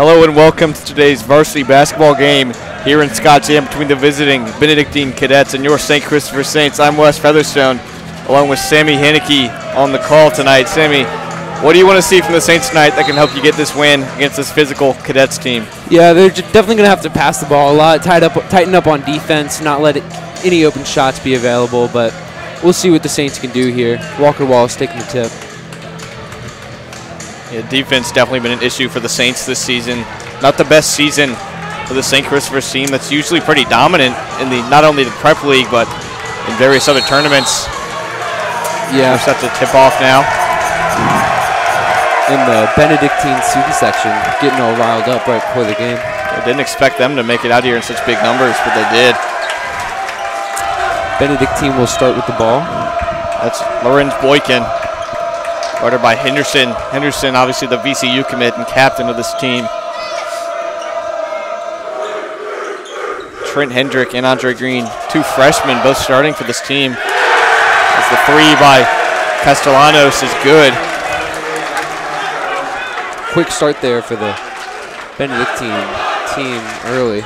Hello and welcome to today's varsity basketball game here in Scottsdale between the visiting Benedictine Cadets and your St. Christopher Saints. I'm Wes Featherstone, along with Sammy Haneke on the call tonight. Sammy, what do you want to see from the Saints tonight that can help you get this win against this physical Cadets team? Yeah, they're definitely going to have to pass the ball a lot, tighten up on defense, not let any open shots be available, but we'll see what the Saints can do here. Walker Wallace taking the tip. Yeah, defense definitely been an issue for the Saints this season. Not the best season for the St. Christopher's team that's usually pretty dominant in not only the prep league but in various other tournaments. Yeah. We're set to tip off now. In the Benedictine student section, getting all riled up right before the game. I didn't expect them to make it out here in such big numbers, but they did. Benedictine will start with the ball. That's Lorenz Boykin. Guarded by Henderson. Henderson, obviously the VCU commit and captain of this team. Trent Hendrick and Andre Green, two freshmen, both starting for this team. As the three by Castellanos is good. Quick start there for the Benedictine team early.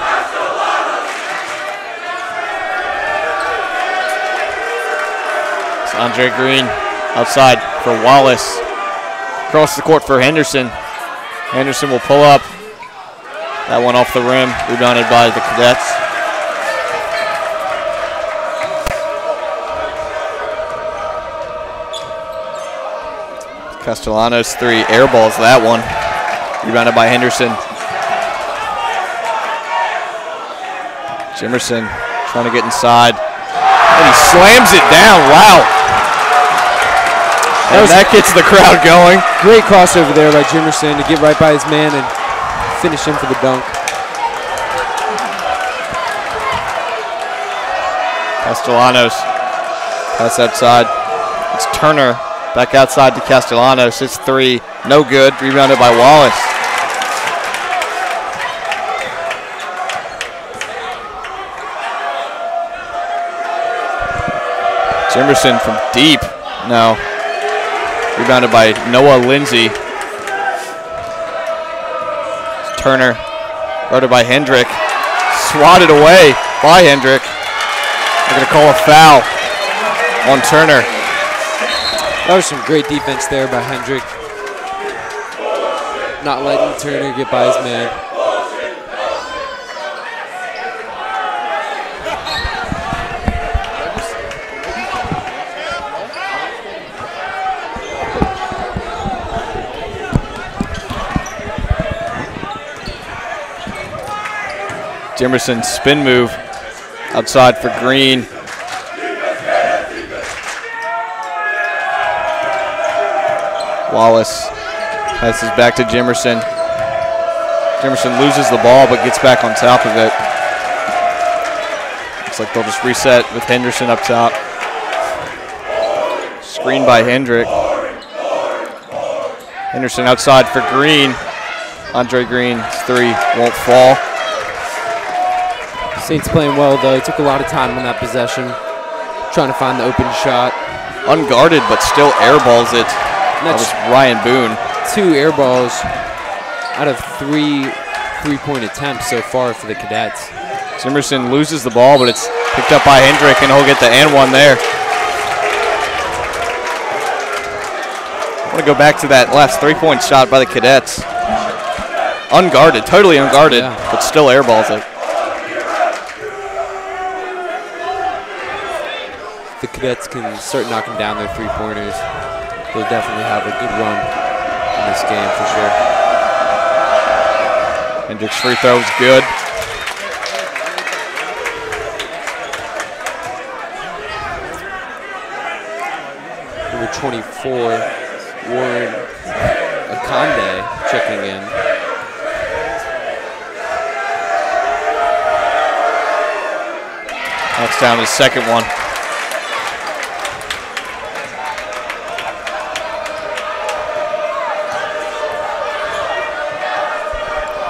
It's Andre Green outside for Wallace. Across the court for Henderson. Henderson will pull up. That one off the rim, rebounded by the Cadets. Castellanos three, air balls that one. Rebounded by Henderson. Jimerson trying to get inside. And he slams it down, wow. And that gets the crowd going. Great crossover there by Jimerson to get right by his man and finish him for the dunk. Castellanos, pass outside. It's Turner. Back outside to Castellanos. It's three. No good. Rebounded by Wallace. Jimerson from deep. No. Rebounded by Noah Lindsay. It's Turner. Guarded by Hendrick. Swatted away by Hendrick. They're going to call a foul on Turner. That was some great defense there by Hendrick. Not letting Turner get by his man. Jimerson's spin move outside for Green. Wallace passes back to Jimerson. Jimerson loses the ball but gets back on top of it. Looks like they'll just reset with Henderson up top. Screen by Hendrick. Henderson outside for Green. Andre Green's three won't fall. Saints playing well though. Took a lot of time on that possession, trying to find the open shot. Unguarded but still airballs it. That was Ryan Boone. 2 air balls out of 3 three-point attempts so far for the Cadets. Jimerson loses the ball, but it's picked up by Hendrick, and he'll get the and one there. I want to go back to that last three-point shot by the Cadets. Unguarded, totally unguarded, yeah. But still airballs it. The Cadets can start knocking down their three-pointers. They'll definitely have a good run in this game for sure. Hendrick's free throw is good. Number 24, Warren Akande checking in. Knocks down his second one.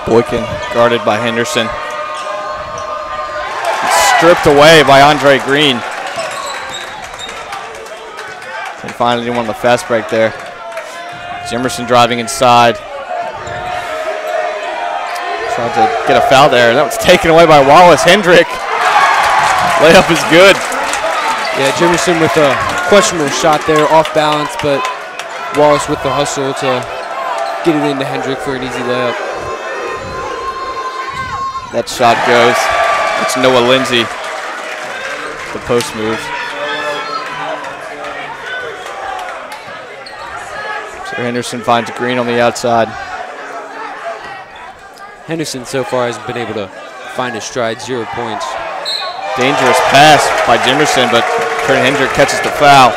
Boykin guarded by Henderson. It's stripped away by Andre Green. And finally won the fast break there. Jimerson driving inside. Tried to get a foul there. That was taken away by Wallace. Hendrick. Layup is good. Yeah, Jimerson with a questionable shot there, off balance, but Wallace with the hustle to get it into Hendrick for an easy layup. That shot goes. It's Noah Lindsay. The post move. So Henderson finds Green on the outside. Henderson so far hasn't been able to find his stride, 0 points. Dangerous pass by Jimerson, but Trent Hendrick catches the foul.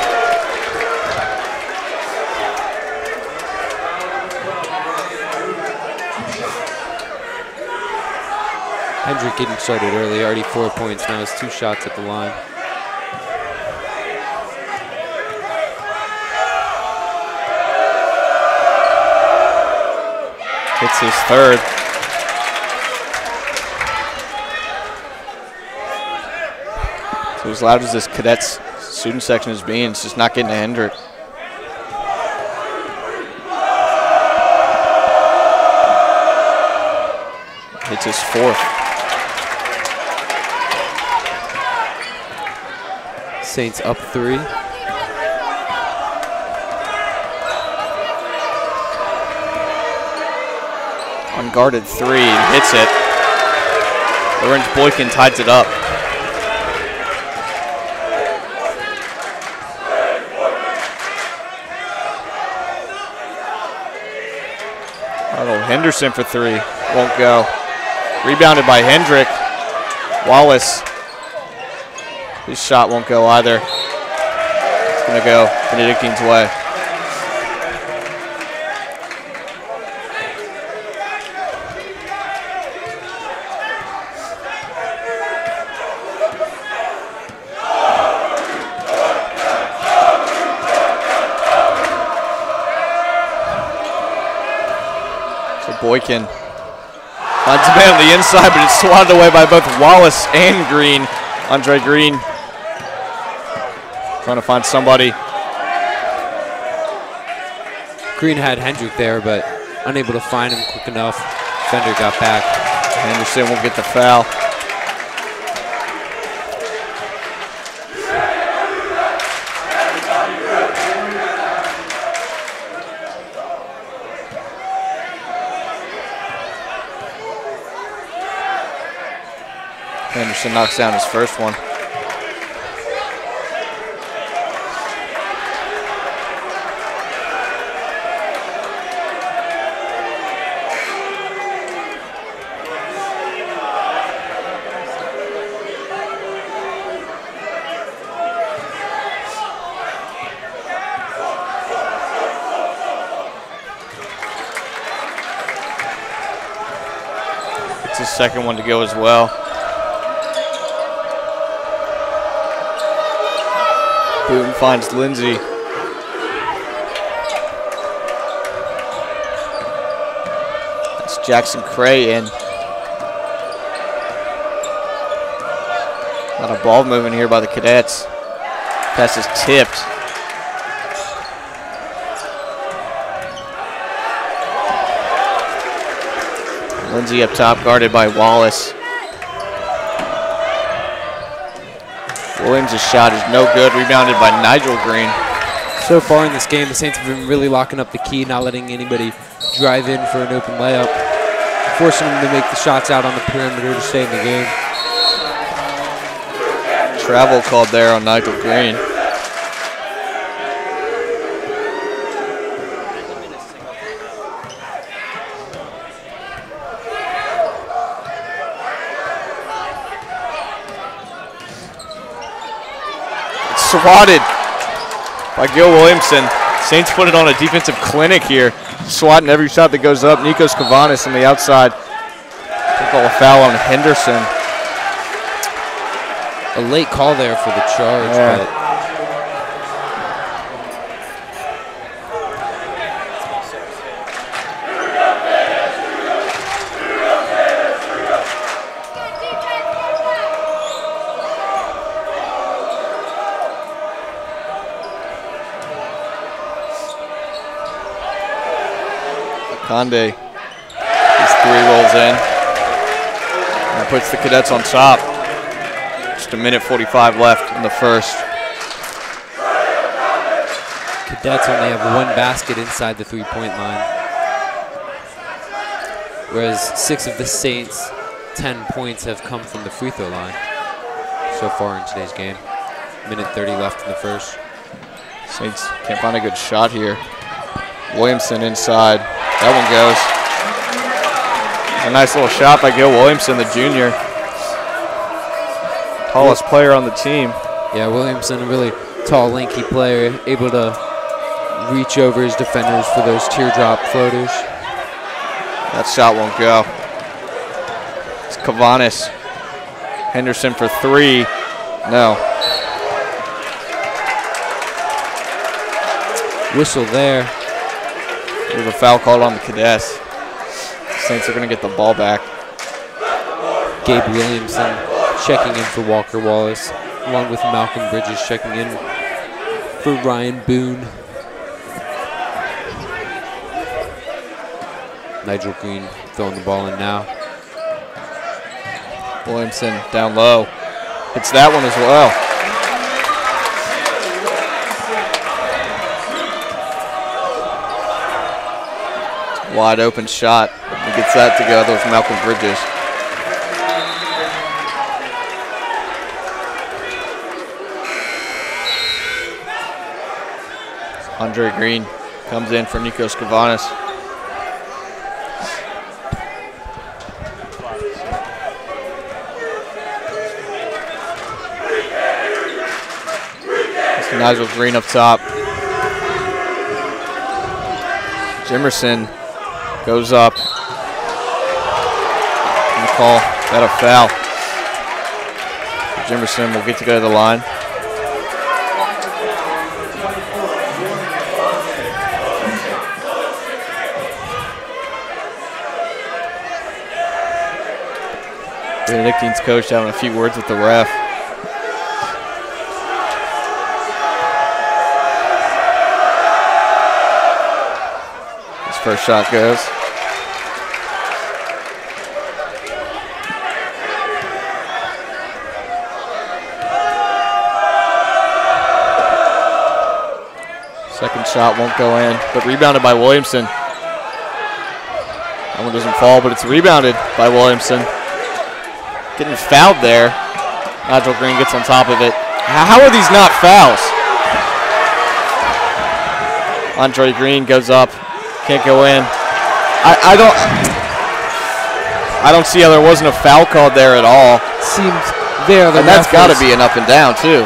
Hendrick getting started early, already 4 points, now has 2 shots at the line. Hits his third. So as loud as this Cadets student section is being, it's just not getting to Hendrick. Hits his fourth. Saints up 3. Unguarded 3 and hits it. Lawrence Boykin ties it up. Arnold Henderson for 3. Won't go. Rebounded by Hendrick. Wallace. His shot won't go either. It's going to go Benedictine's way. Boykin finds a man on the inside, but it's swatted away by both Wallace and Green. Andre Green trying to find somebody. Green had Hendrick there, but unable to find him quick enough. Fender got back. Henderson will get the foul. Henderson knocks down his first one. It's his second one to go as well. Boone finds Lindsay. That's Jackson Cray in. A lot of ball movement here by the Cadets. Pass is tipped. Lindsay up top, guarded by Wallace. Williams' shot is no good, rebounded by Nigel Green. So far in this game, the Saints have been really locking up the key, not letting anybody drive in for an open layup, forcing them to make the shots out on the perimeter to stay in the game. Travel called there on Nigel Green. Swatted by Gil Williamson. Saints put it on a defensive clinic here. Swatting every shot that goes up. Nikos Kavanis on the outside. Took a foul on Henderson. A late call there for the charge, yeah. But Conde, his 3 rolls in. That puts the Cadets on top. Just a minute 45 left in the first. Cadets only have one basket inside the three-point line, whereas 6 of the Saints' 10 points have come from the free throw line so far in today's game. Minute 30 left in the first. Saints can't find a good shot here. Williamson inside. That one goes. A nice little shot by Gil Williamson, the junior. Tallest player on the team. Yeah, Williamson, a really tall, lanky player, able to reach over his defenders for those teardrop floaters. That shot won't go. It's Cavanis. Henderson for 3. No. Whistle there. There's a foul called on the Cadets. Saints are going to get the ball back. Gabe Williamson checking in for Walker Wallace, along with Malcolm Bridges checking in for Ryan Boone. Nigel Green throwing the ball in now. Williamson down low. Hits that one as well. Wide open shot. He gets that together with Malcolm Bridges. Andre Green comes in for Nikos Cavanis. Nigel Green up top. Jimerson goes up. And call that a foul. Jimerson will get to go to the line. Benedictine's coach having a few words with the ref. First shot goes. Second shot won't go in, but rebounded by Williamson. That one doesn't fall, but it's rebounded by Williamson. Getting fouled there. Nigel Green gets on top of it. How are these not fouls? Andre Green goes up. Can't go in. I don't see how there wasn't a foul called there at all. Seems there. And that's got to be an up and down too.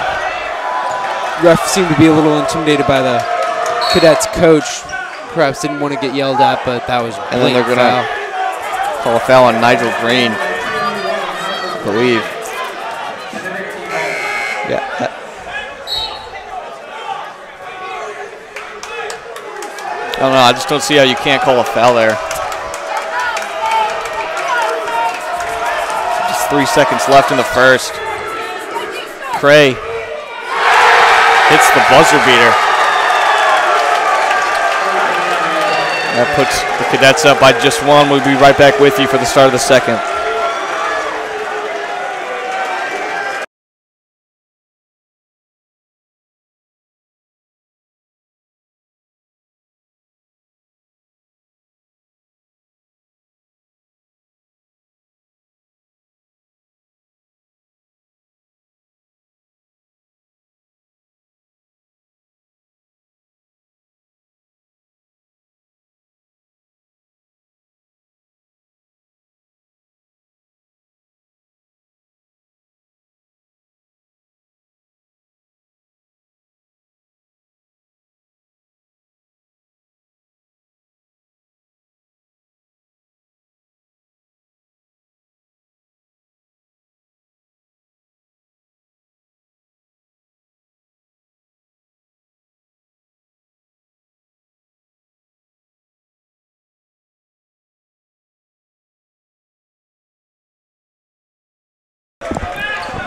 Ref seemed to be a little intimidated by the Cadets coach. Perhaps didn't want to get yelled at, but that was a and then they're going to call a foul on Nigel Green, I believe. Yeah. I don't know, I just don't see how you can't call a foul there. Just 3 seconds left in the first. Cray hits the buzzer beater. That puts the Cadets up by just 1. We'll be right back with you for the start of the second.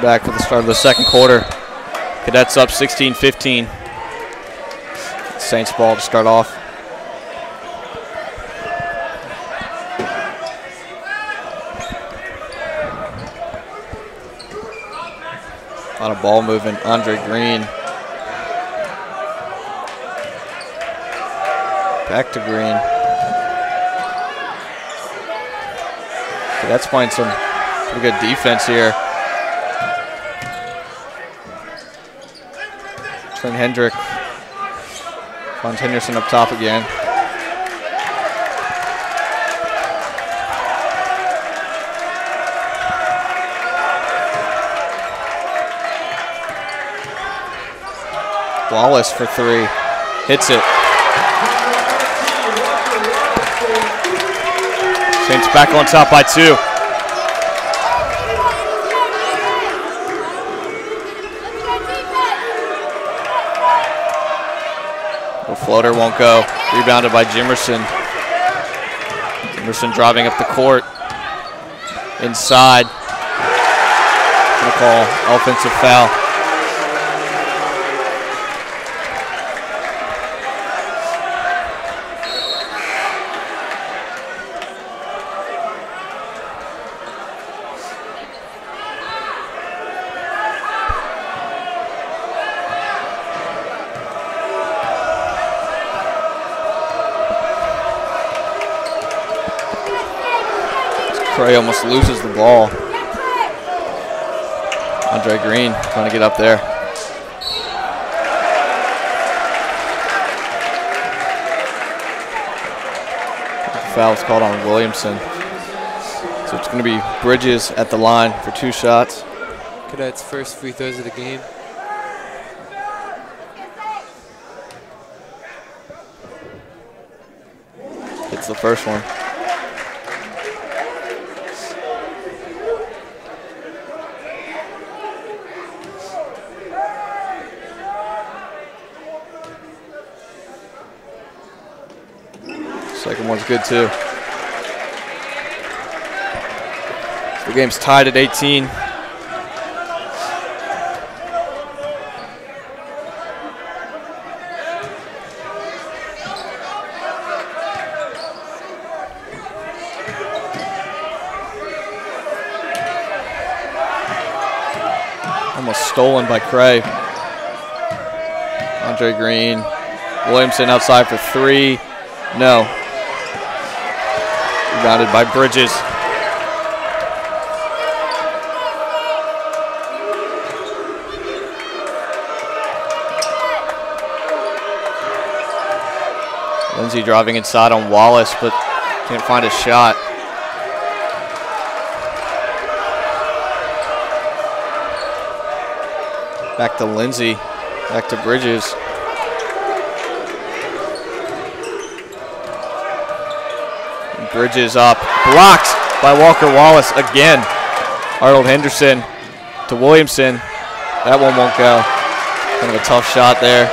Back for the start of the second quarter. Cadets up 16-15. Saints ball to start off. lot of ball movement. Andre Green. Back to Green. That's playing some pretty good defense here. Between Hendrick. Finds Henderson up top again. Wallace for three. Hits it. Saints back on top by 2. The floater won't go. Rebounded by Jimerson. Jimerson driving up the court. Inside. Gonna call offensive foul. Cray almost loses the ball. Andre Green trying to get up there. Foul's called on Williamson. So it's going to be Bridges at the line for 2 shots. Cadets' first free throws of the game. Hits the first one. Second one's good too. The game's tied at 18. Almost stolen by Cray. Andre Green. Williamson outside for 3. No. Rebounded by Bridges. Lindsay driving inside on Wallace, but can't find a shot. Back to Lindsay, back to Bridges. Bridges up, blocked by Walker Wallace again. Arnold Henderson to Williamson. That one won't go. Kind of a tough shot there.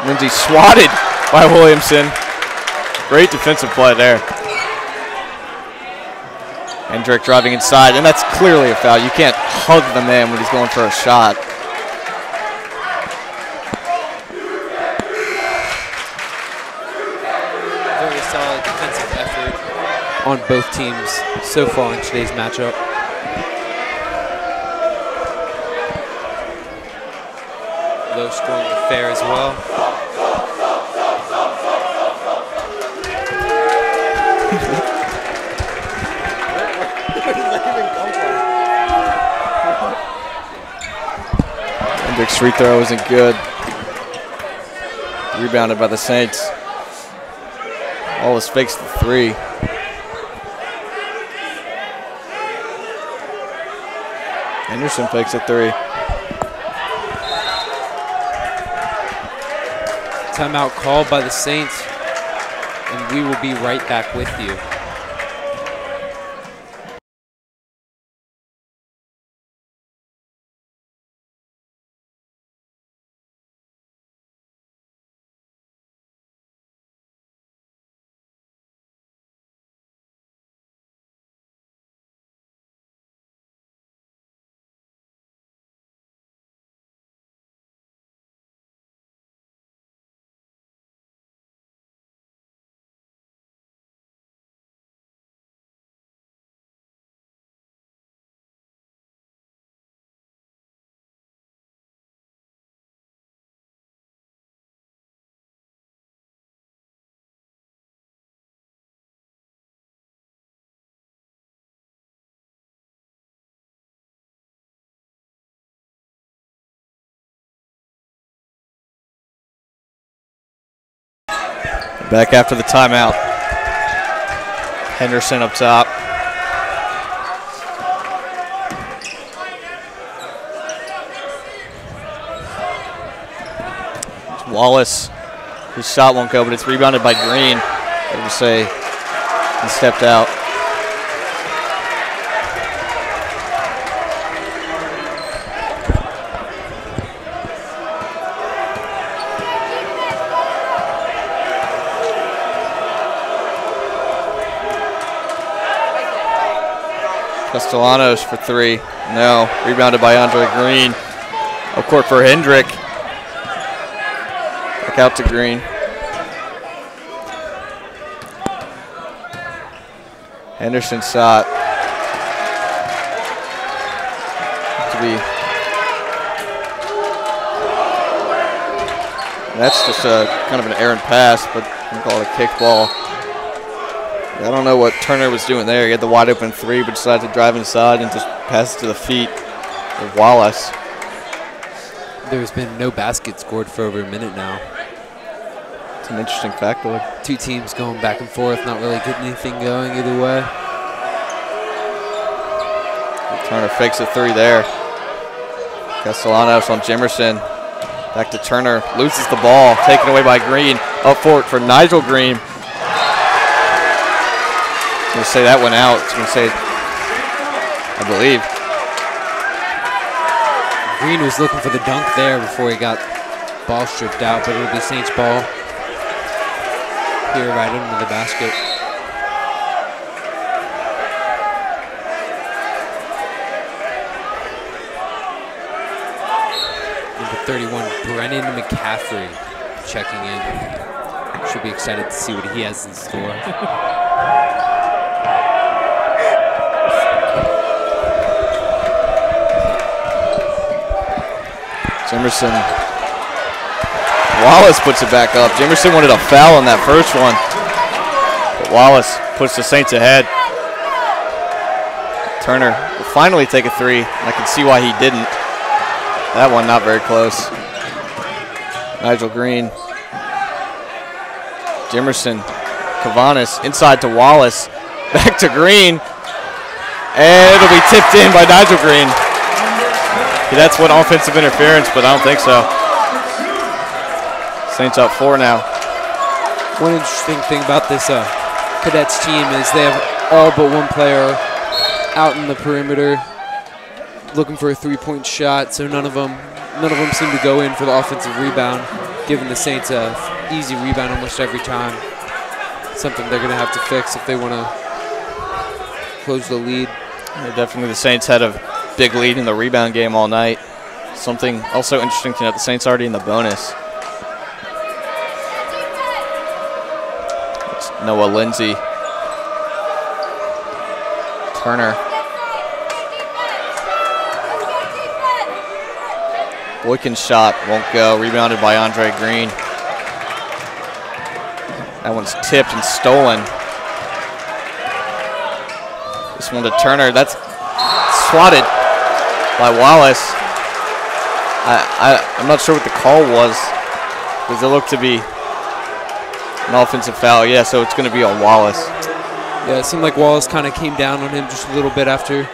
Lindsay swatted by Williamson. Great defensive play there. Hendrick driving inside, and that's clearly a foul. You can't hug the man when he's going for a shot. Very solid defensive effort on both teams so far in today's matchup. Low scoring affair as well. Hendrick's free throw isn't good. Rebounded by the Saints. Wallace fakes the 3. Henderson fakes a 3. Timeout called by the Saints, and we will be right back with you. Back after the timeout. Henderson up top. It's Wallace. His shot won't go, but it's rebounded by Green. I would say he stepped out. Castellanos for three. No. Rebounded by Andre Green. Up court for Hendrick. Back out to Green. Henderson shot. That's just a kind of an errant pass, but we call it a kick ball. I don't know what Turner was doing there. He had the wide open three, but decided to drive inside and just pass it to the feet of Wallace. There's been no basket scored for over a minute now. It's an interesting factoid. Two teams going back and forth, not really getting anything going either way. Turner fakes a three there. Castellanos on Jimerson. Back to Turner, loses the ball, taken away by Green. Up for Nigel Green. Going to say that went out. It's going to say, I believe. Green was looking for the dunk there before he got ball stripped out, but it'll be Saints ball here right into the basket. Number 31, Brennan McCaffrey checking in. Should be excited to see what he has in store. Jimerson. Wallace puts it back up. Jimerson wanted a foul on that first one, but Wallace puts the Saints ahead. Turner will finally take a three. I can see why he didn't. That one not very close. Nigel Green. Jimerson. Cavanis inside to Wallace. Back to Green. And it'll be tipped in by Nigel Green. That's what offensive interference, but I don't think so. Saints up 4 now. One interesting thing about this Cadets team is they have all but one player out in the perimeter looking for a three-point shot, so none of them seem to go in for the offensive rebound, giving the Saints a easy rebound almost every time. Something they're going to have to fix if they want to close the lead. Yeah, definitely the Saints had a big lead in the rebound game all night. Something also interesting to note, the Saints already in the bonus. It's Noah Lindsay. Turner. Boykin's shot won't go. Rebounded by Andre Green. That one's tipped and stolen. This one to Turner. That's swatted by Wallace. I'm not sure what the call was. Does it look to be an offensive foul? Yeah, so it's going to be on Wallace. Yeah, it seemed like Wallace kind of came down on him just a little bit after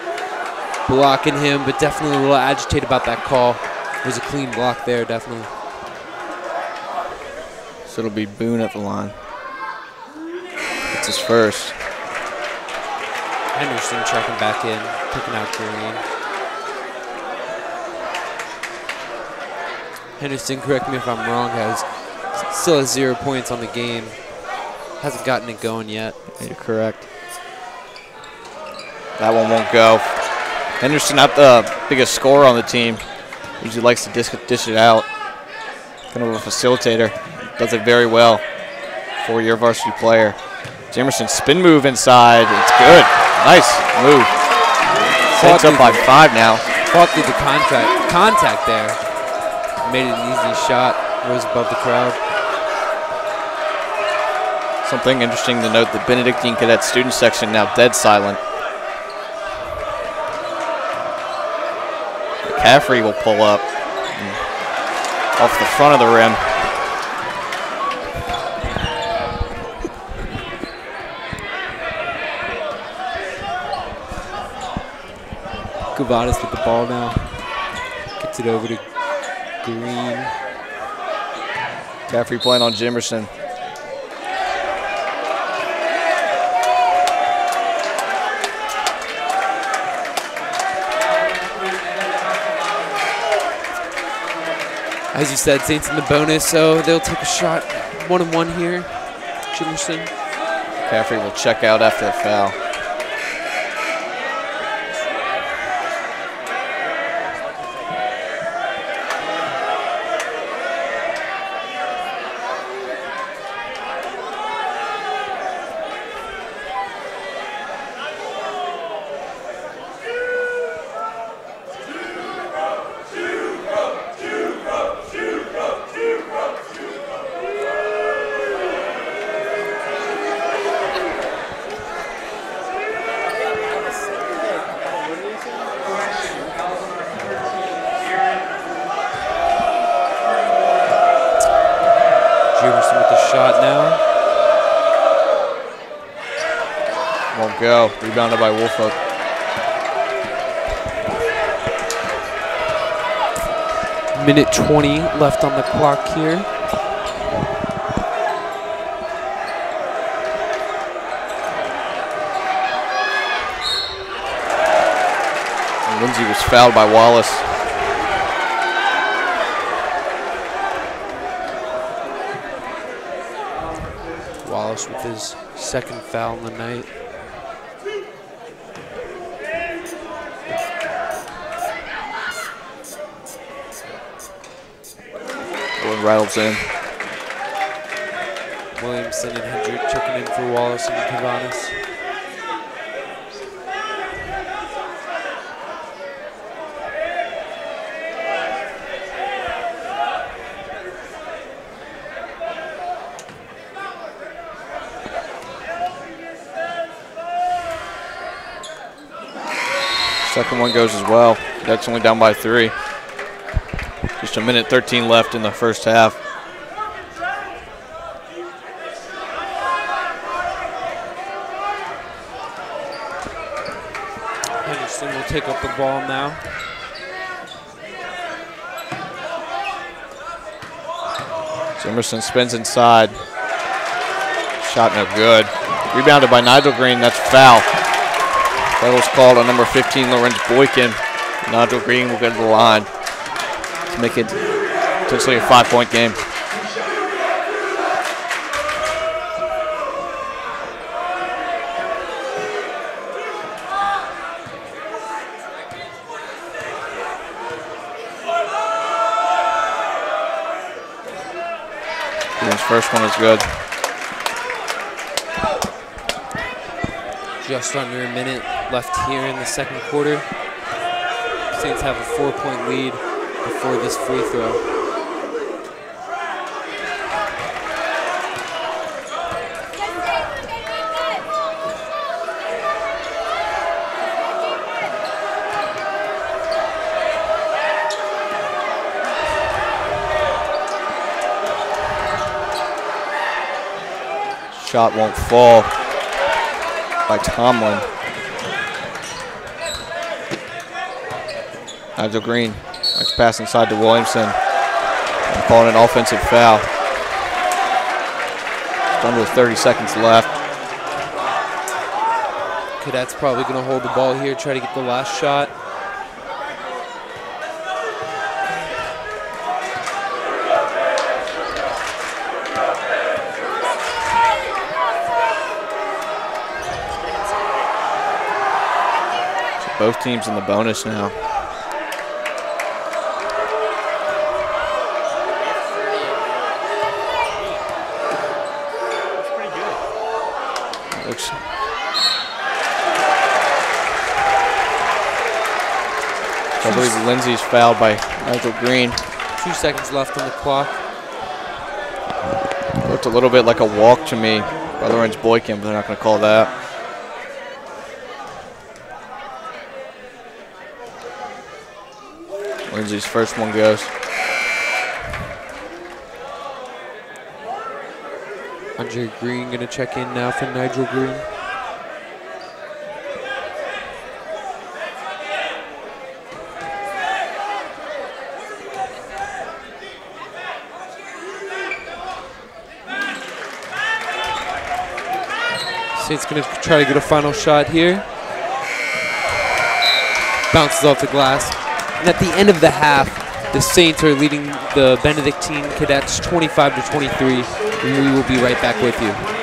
blocking him, but definitely a little agitated about that call. There's a clean block there, definitely. So it'll be Boone at the line. It's his first. Henderson checking back in, picking out Green. Henderson, correct me if I'm wrong, still has 0 points on the game. Hasn't gotten it going yet. Yeah, you're correct. That one won't go. Henderson not the biggest scorer on the team. Usually likes to dish it out. Kind of a facilitator. Does it very well. 4-year varsity player. Jimerson spin move inside. It's good. Nice move. Saints up by 5 now. Fought through the contact there. Made it an easy shot. Rose above the crowd. Something interesting to note, the Benedictine Cadet student section now dead silent. McCaffrey will pull up off the front of the rim. Gavadas with the ball now. Gets it over to Green. Caffrey playing on Jimerson. As you said, Saints in the bonus, so they'll take a shot 1-1 here. Jimerson. Caffrey will check out after the foul. Jimerson with the shot now. Won't go. Rebounded by Woolfolk. Minute 20 left on the clock here. And Lindsay was fouled by Wallace. Wallace with his second foul in the night. Owen Reynolds in. Williamson and Hendrick checking in for Wallace and Cavadas. Second one goes as well. That's only down by 3. Just a minute 13 left in the first half. Henderson will take up the ball now. Jimerson spins inside. Shot no good. Rebounded by Nigel Green. That's foul. That was called on number 15, Lorenz Boykin. Nigel Green will go to the line to make it potentially a 5-point game. Green's first one is good. Just under a minute left here in the second quarter. Saints have a 4-point lead before this free throw. Shot won't fall by Tomlin. Nigel Green, next pass inside to Williamson. I'm calling an offensive foul. Under 30 seconds left. Cadets probably going to hold the ball here, try to get the last shot. Both teams in the bonus now. I believe Lindsay's fouled by Nigel Green. 2 seconds left on the clock. Looked a little bit like a walk to me by Lorenz Boykin, but they're not going to call that. Lindsay's first one goes. Andre Green going to check in now for Nigel Green. Saints going to try to get a final shot here. Bounces off the glass. And at the end of the half, the Saints are leading the Benedictine Cadets 25-23. And we will be right back with you.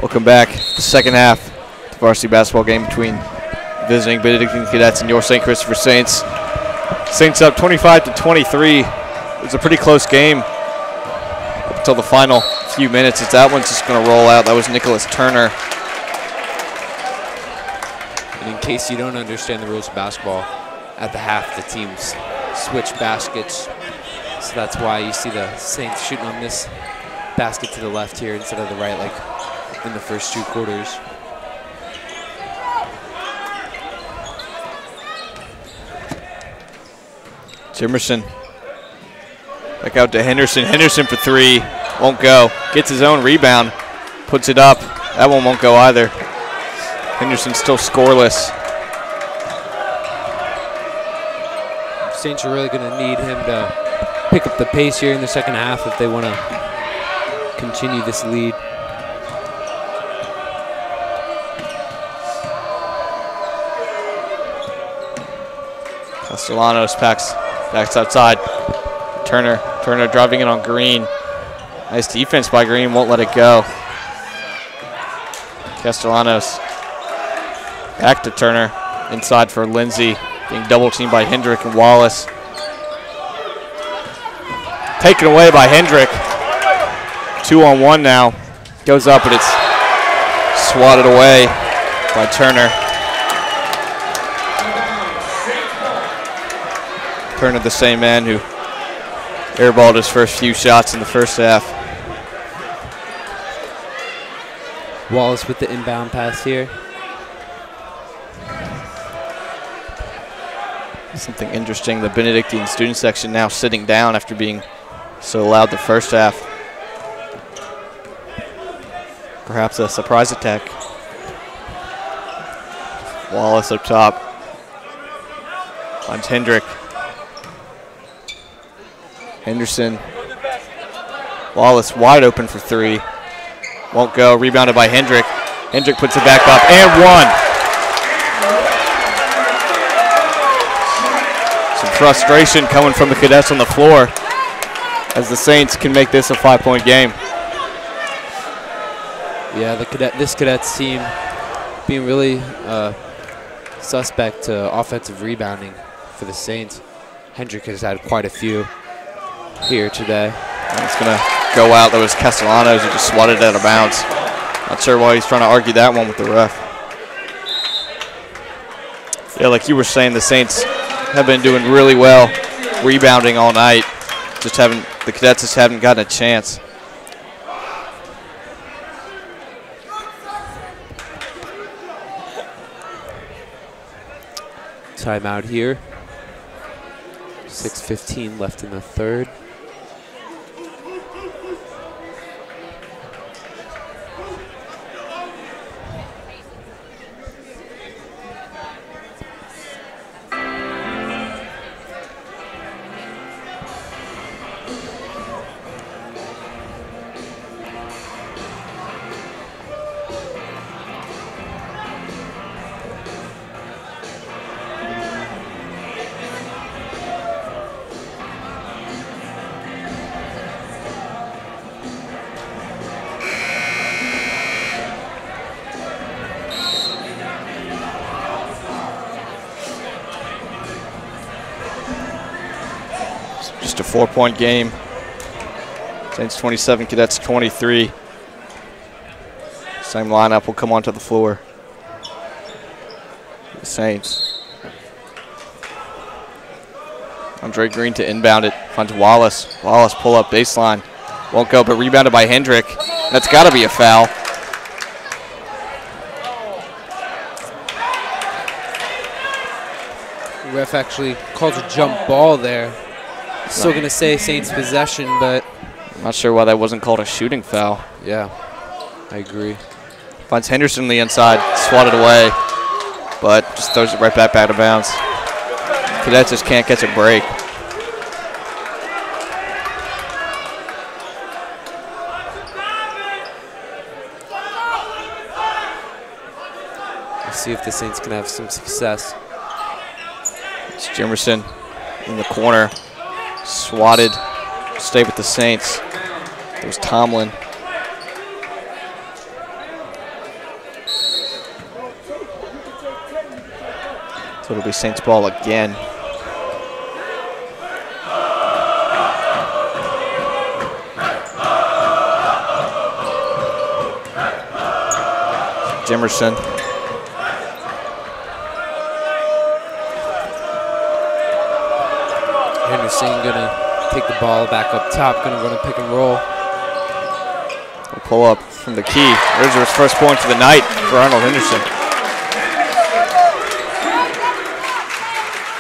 Welcome back. The second half of the varsity basketball game between visiting Benedictine Cadets and your St. Christopher Saints. Saints up 25-23. It was a pretty close game up until the final few minutes. As that one's just going to roll out. That was Nicholas Turner. And in case you don't understand the rules of basketball, at the half the teams switch baskets. So that's why you see the Saints shooting on this basket to the left here instead of the right, like in the first 2 quarters. Jimerson back out to Henderson. Henderson for 3. Won't go. Gets his own rebound. Puts it up. That one won't go either. Henderson still scoreless. Saints are really going to need him to pick up the pace here in the second half if they want to continue this lead. Castellanos backs outside. Turner driving it on Green. Nice defense by Green, won't let it go. Castellanos back to Turner. Inside for Lindsay, being double teamed by Hendrick and Wallace. Taken away by Hendrick. 2-on-1 now. Goes up, but it's swatted away by Turner. Turner, the same man who airballed his first few shots in the first half. Wallace with the inbound pass here. Something interesting, the Benedictine student section now sitting down after being so loud the first half. Perhaps a surprise attack. Wallace up top. Finds Hendrick. Henderson. Wallace wide open for 3. Won't go. Rebounded by Hendrick. Hendrick puts it back up and 1. Some frustration coming from the Cadets on the floor as the Saints can make this a 5-point game. Yeah, this Cadets team being really suspect to offensive rebounding for the Saints. Hendrick has had quite a few here today. And it's going to go out. That was Castellanos who just swatted it out of bounds. Not sure why he's trying to argue that one with the ref. Yeah, like you were saying, the Saints have been doing really well rebounding all night. The Cadets just haven't gotten a chance. Timeout here. 6:15 left in the third. Just a 4-point game. Saints 27, Cadets 23. Same lineup will come onto the floor. The Saints. Andre Green to inbound it. Finds Wallace. Wallace pull up baseline. Won't go, but rebounded by Hendrick. That's got to be a foul. The ref actually calls a jump ball there. Still going to say Saints possession, but I'm not sure why that wasn't called a shooting foul. yeah, I agree. Finds Henderson on the inside, swatted away, but just throws it right back out of bounds. Cadets just can't catch a break. Let's see if the Saints can have some success. It's Jimerson in the corner. Swatted. Stay with the Saints. There's Tomlin. So it'll be Saints ball again. Jimerson. Henderson gonna take the ball back up top, gonna run a pick and roll. We'll pull up from the key. There's his first point for the night for Arnold Henderson.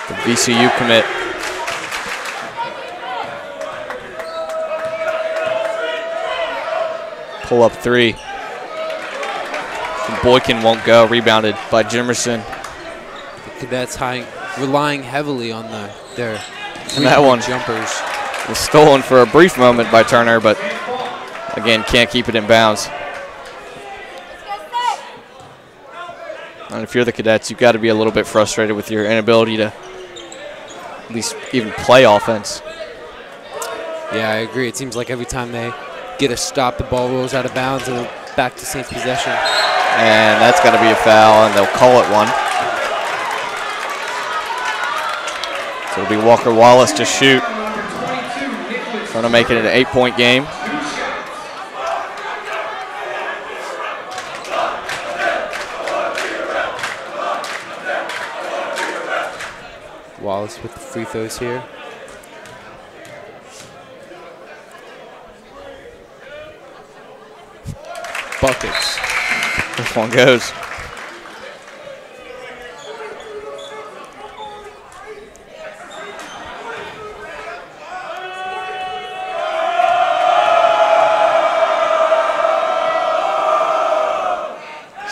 The VCU commit. Pull up three. Boykin won't go. Rebounded by Jimerson. The Cadets relying heavily on their that one jumpers. Was stolen for a brief moment by Turner, but again, can't keep it in bounds. And if you're the Cadets, you've got to be a little bit frustrated with your inability to at least even play offense. Yeah, I agree. It seems like every time they get a stop, the ball rolls out of bounds and back to Saints possession. And that's got to be a foul, and they'll call it one. So it'll be Walker Wallace to shoot. Trying to make it an 8-point game. Wallace with the free throws here. Buckets. This one goes.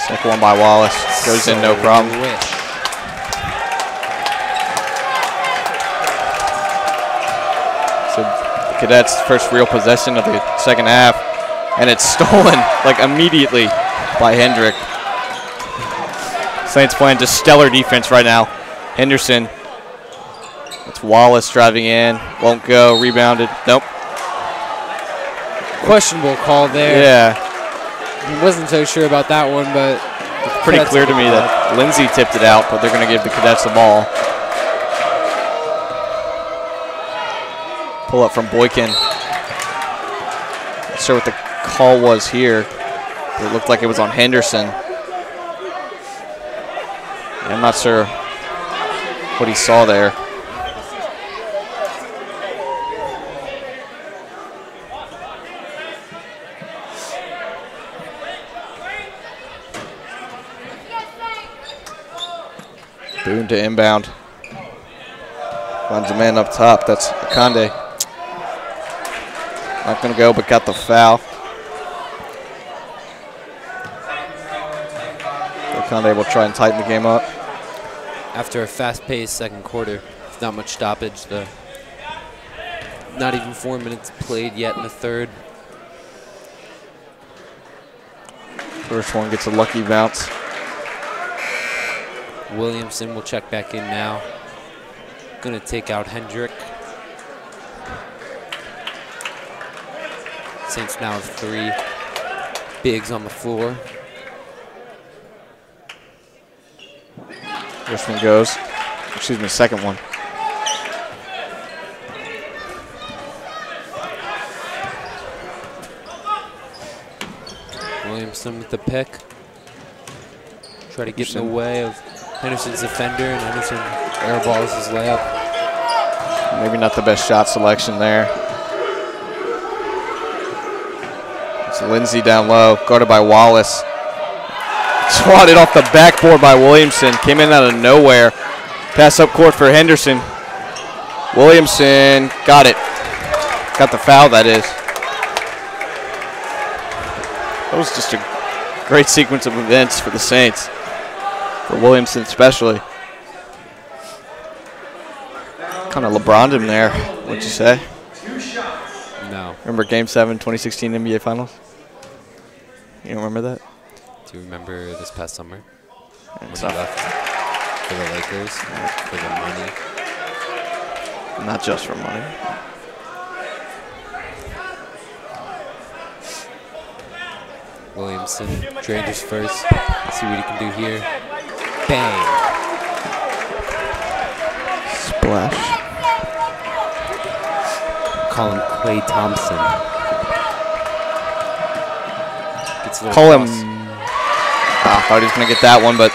Second one by Wallace. Goes in, no problem. So the Cadets' first real possession of the second half, and it's stolen like immediately by Hendrick. Saints playing just stellar defense right now. Henderson. It's Wallace driving in. Won't go. Rebounded. Nope. Questionable call there. Yeah. Wasn't so sure about that one, but it's pretty clear to me that Lindsay tipped it out, but they're going to give the Cadets the ball. Pull up from Boykin. Not sure what the call was here. It looked like it was on Henderson. I'm not sure what he saw there. Boone to inbound. Finds a man up top. That's Akande. Not going to go, but got the foul. Akande will try and tighten the game up. After a fast-paced second quarter, not much stoppage. Not even 4 minutes played yet in the third. First one gets a lucky bounce. Williamson will check back in now. Gonna take out Hendrick. Saints now have 3 bigs on the floor. First one goes. Excuse me, second one. Williamson with the pick. Try to get in the way of Henderson's defender, and Henderson airballs his layup. Maybe not the best shot selection there. It's Lindsay down low, guarded by Wallace. Swatted off the backboard by Williamson. Came in out of nowhere. Pass up court for Henderson. Williamson got it. Got the foul, that is. That was just a great sequence of events for the Saints. For Williamson especially. Kind of LeBron'd him there, what'd you say? No. Remember Game 7, 2016 NBA Finals? You don't remember that? Do you remember this past summer? When he tough. left for the Lakers, for the money? Not just for money. Williamson, Drangers first. Let's see what he can do here. Bang. Flash. Call him Clay Thompson. Call him. I thought he was going to get that one, but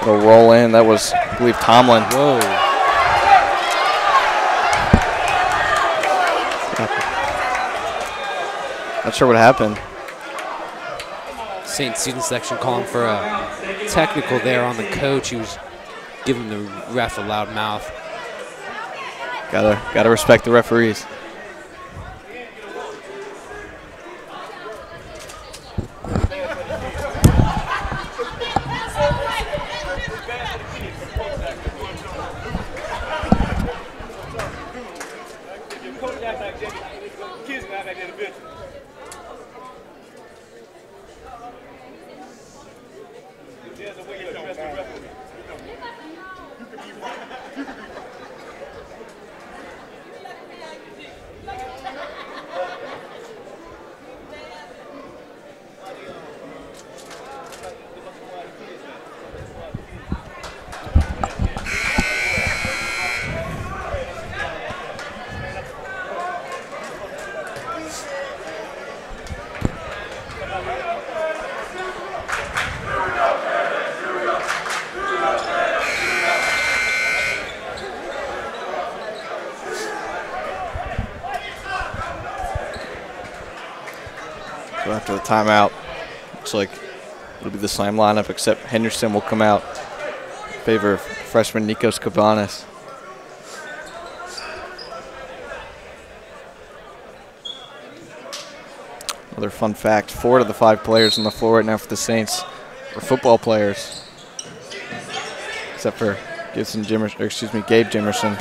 it'll roll in. That was, I believe, Tomlin. Whoa. Not sure what happened. St. Student section calling for a technical there on the coach. He was giving the ref a loud mouth. Gotta respect the referees. So after the timeout, looks like it'll be the slam lineup, except Henderson will come out in favor of freshman Nikos Cabanas. Another fun fact, 4 of the 5 players on the floor right now for the Saints are football players, except for Gabe Jimerson.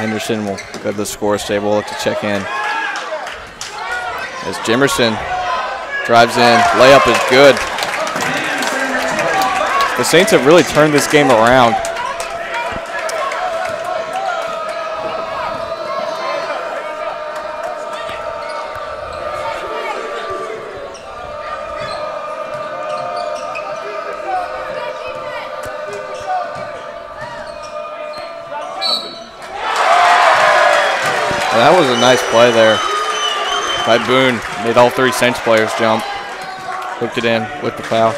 Henderson will go to the scores table, look to check in. As Jimerson drives in, layup is good. The Saints have really turned this game around. That was a nice play there by Boone. Made all 3 Saints players jump. Hooked it in with the foul.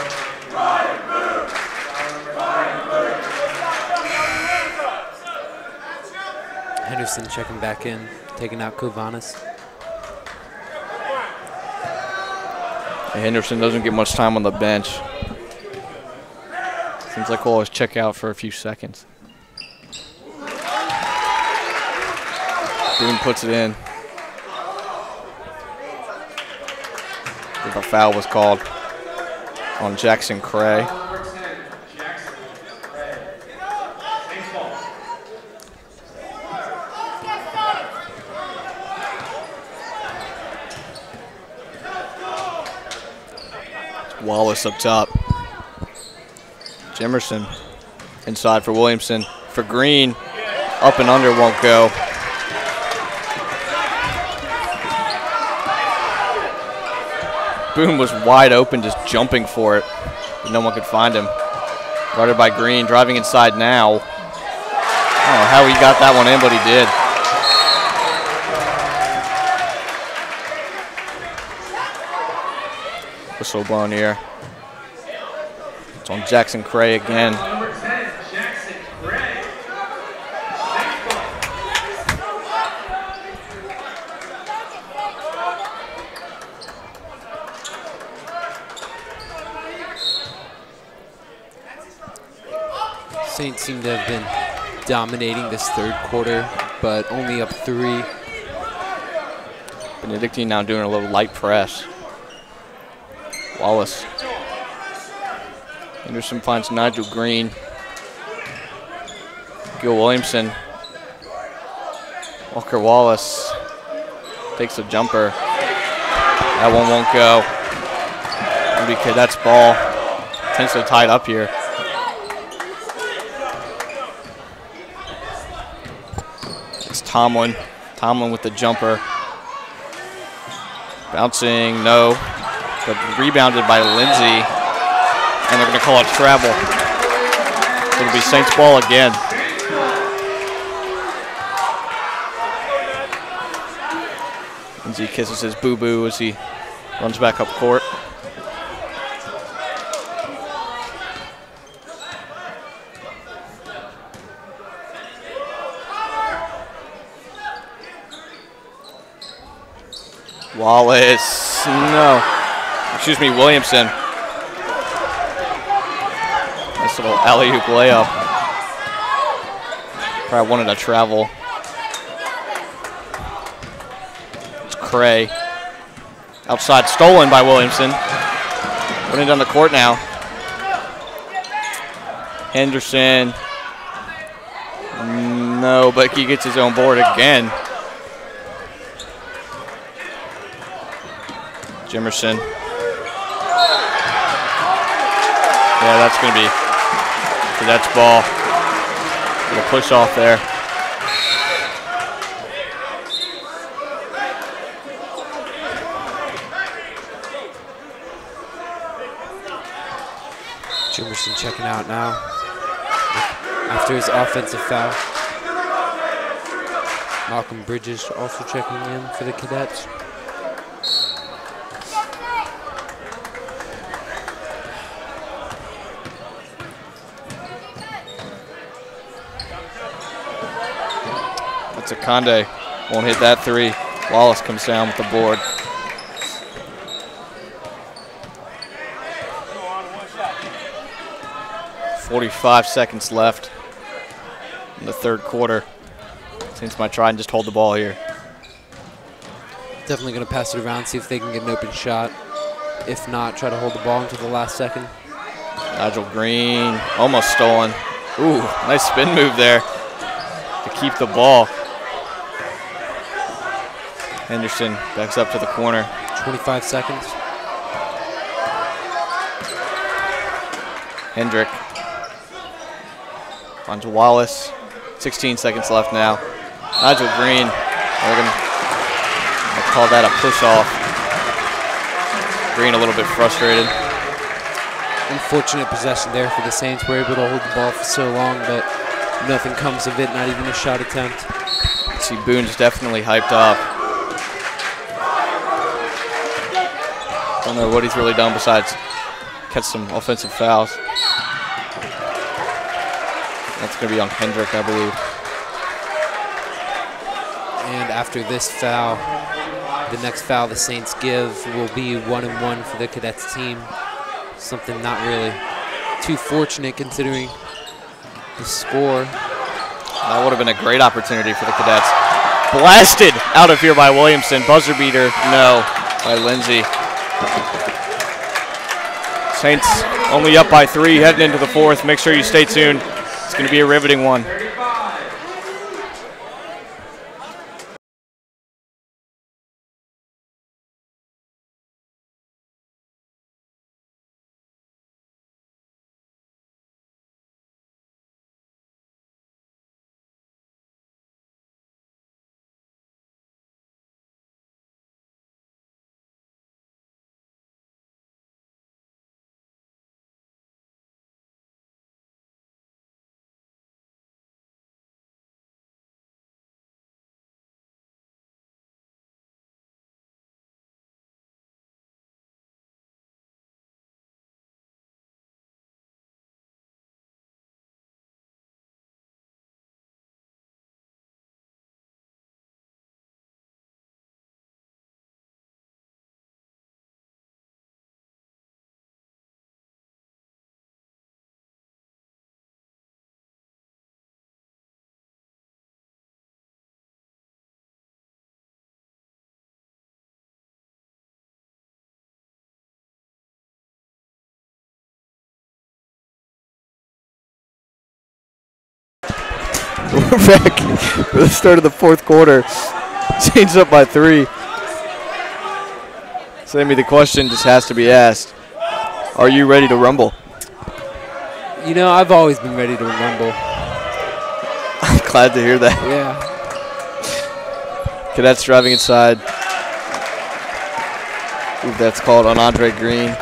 Henderson checking back in, taking out Kovanas. Henderson doesn't get much time on the bench. Seems like we'll always check out for a few seconds. Boone puts it in. If a foul was called on Jackson Cray. Wallace up top. Jimerson inside for Williamson. For Green, up and under won't go. Boone was wide open, just jumping for it, but no one could find him. Guarded by Green, driving inside now. I don't know how he got that one in, but he did. Whistle blown here. It's on Jackson Cray again. Saints seem to have been dominating this third quarter, but only up 3. Benedictine now doing a little light press. Wallace. Henderson finds Nigel Green. Gil Williamson. Walker Wallace takes a jumper. That one won't go. Maybe Cadets ball. Potentially tied up here. It's Tomlin. Tomlin with the jumper. Bouncing, no. But rebounded by Lindsay. And they're going to call it travel. It'll be Saints ball again. Lindsay kisses his boo-boo as he runs back up court. Wallace, no. Excuse me, Williamson. Nice little alley-oop layup. Probably wanted to travel. It's Cray. Outside, stolen by Williamson. Running down the court now. Henderson. No, but he gets his own board again. Jimerson. Yeah, that's going to be Cadets ball. Little push off there. Jimerson checking out now after his offensive foul. Malcolm Bridges also checking in for the Cadets. Conde won't hit that three. Wallace comes down with the board. .45 seconds left in the third quarter. Saints might try and just hold the ball here. Definitely going to pass it around, see if they can get an open shot. If not, try to hold the ball until the last second. Nigel Green almost stolen. Ooh, nice spin move there to keep the ball. Henderson backs up to the corner. 25 seconds. Hendrick. On to Wallace. 16 seconds left now. Nigel Green. They're going to call that a push-off. Green a little bit frustrated. Unfortunate possession there for the Saints. We're able to hold the ball for so long, but nothing comes of it, not even a shot attempt. See, Boone's definitely hyped up. Don't know what he's really done besides catch some offensive fouls. That's going to be on Hendrick, I believe. And after this foul, the next foul the Saints give will be 1-1 for the Cadets team. Something not really too fortunate considering the score. That would have been a great opportunity for the Cadets. Blasted out of here by Williamson. Buzzer beater, no, by Lindsay. Saints only up by 3 heading into the fourth. Make sure you stay tuned. It's going to be a riveting one. We're back for the start of the fourth quarter. Saints up by 3. Sammy, the question just has to be asked. Are you ready to rumble? You know, I've always been ready to rumble. I'm glad to hear that. Yeah. Cadets driving inside. Ooh, that's called on Andre Green.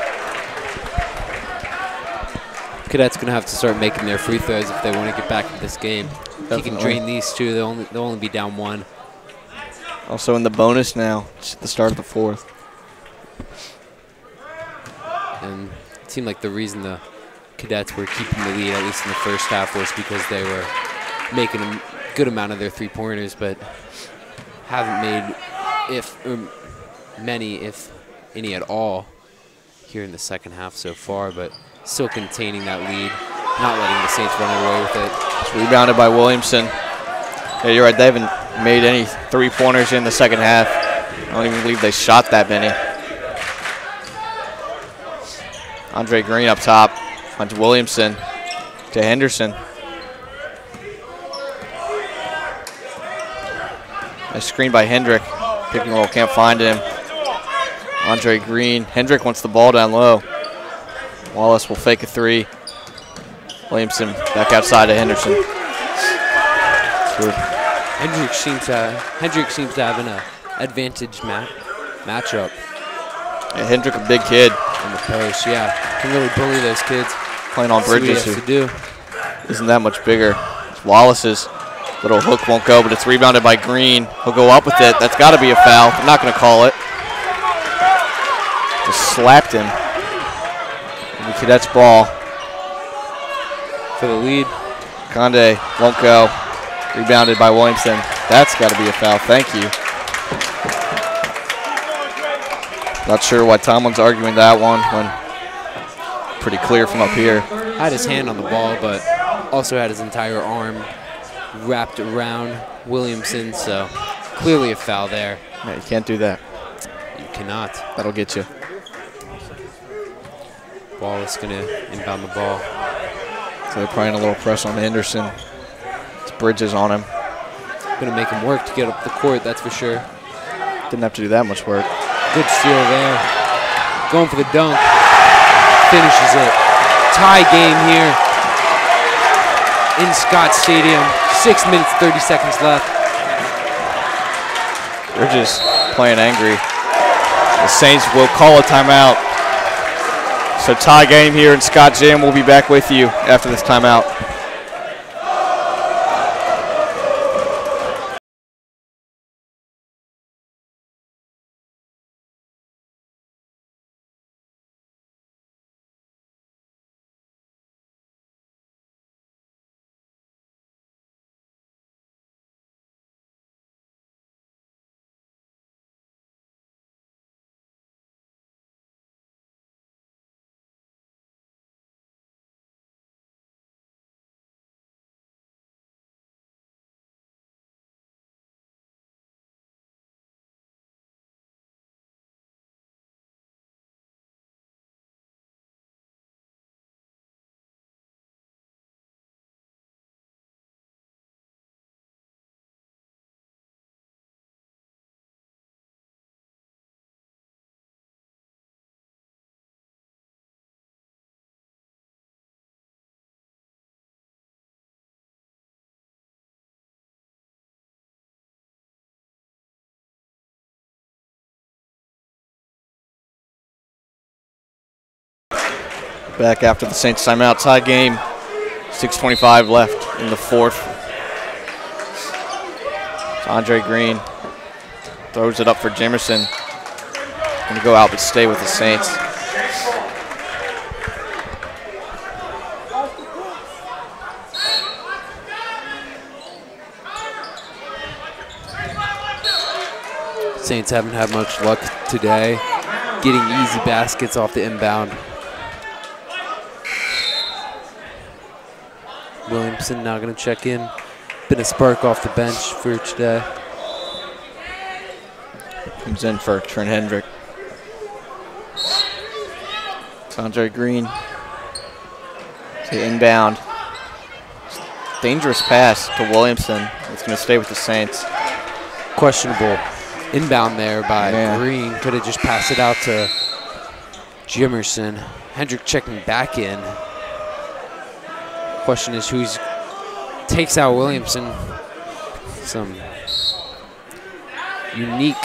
Cadets going to have to start making their free throws if they want to get back in this game. If he can drain these two, they'll only be down 1. Also in the bonus now. It's at the start of the 4th. And it seemed like the reason the Cadets were keeping the lead, at least in the first half, was because they were making a good amount of their three-pointers, but haven't made many, if any at all, here in the second half so far, but still containing that lead, not letting the Saints run away with it. It's rebounded by Williamson. Yeah, you're right. They haven't made any three-pointers in the second half. I don't even believe they shot that many. Andre Green up top. Finds Williamson to Henderson. Nice screen by Hendrick. Pick and roll, can't find him. Andre Green. Hendrick wants the ball down low. Wallace will fake a 3. Williamson back outside to Henderson. Hendrick seems to have an advantage matchup. Yeah, Hendrick, a big kid. On the post, yeah. Can really bully those kids. Playing on Bridges, who isn't that much bigger. Wallace's little hook won't go, but it's rebounded by Green. He'll go up with it. That's got to be a foul. I'm not going to call it. Just slapped him. The Cadets ball. For the lead. Conde won't go. Rebounded by Williamson. That's got to be a foul. Thank you. Not sure why Tomlin's arguing that one when pretty clear from up here. Had his hand on the ball, but also had his entire arm wrapped around Williamson, so clearly a foul there. Yeah, you can't do that. You cannot. That'll get you. Wallace going to inbound the ball. So they're applying a little press on Henderson. It's Bridges on him. Going to make him work to get up the court, that's for sure. Didn't have to do that much work. Good steal there. Going for the dunk. Finishes it. Tie game here in Scott Stadium. 6 minutes, 30 seconds left. Bridges playing angry. The Saints will call a timeout. So tie game here in Scott Gym. We'll be back with you after this timeout. Back after the Saints timeout. Tie game. 6:25 left in the 4th. So Andre Green throws it up for Jamerson. Going to go out but stay with the Saints. Saints haven't had much luck today getting easy baskets off the inbound. Williamson now going to check in. Been a spark off the bench for today. Comes in for Trent Hendrick. It's Andre Green to inbound. Dangerous pass to Williamson. It's going to stay with the Saints. Questionable inbound there by Green. Could have just passed it out to Jimerson. Hendrick checking back in. Question is who takes out Williamson. Some unique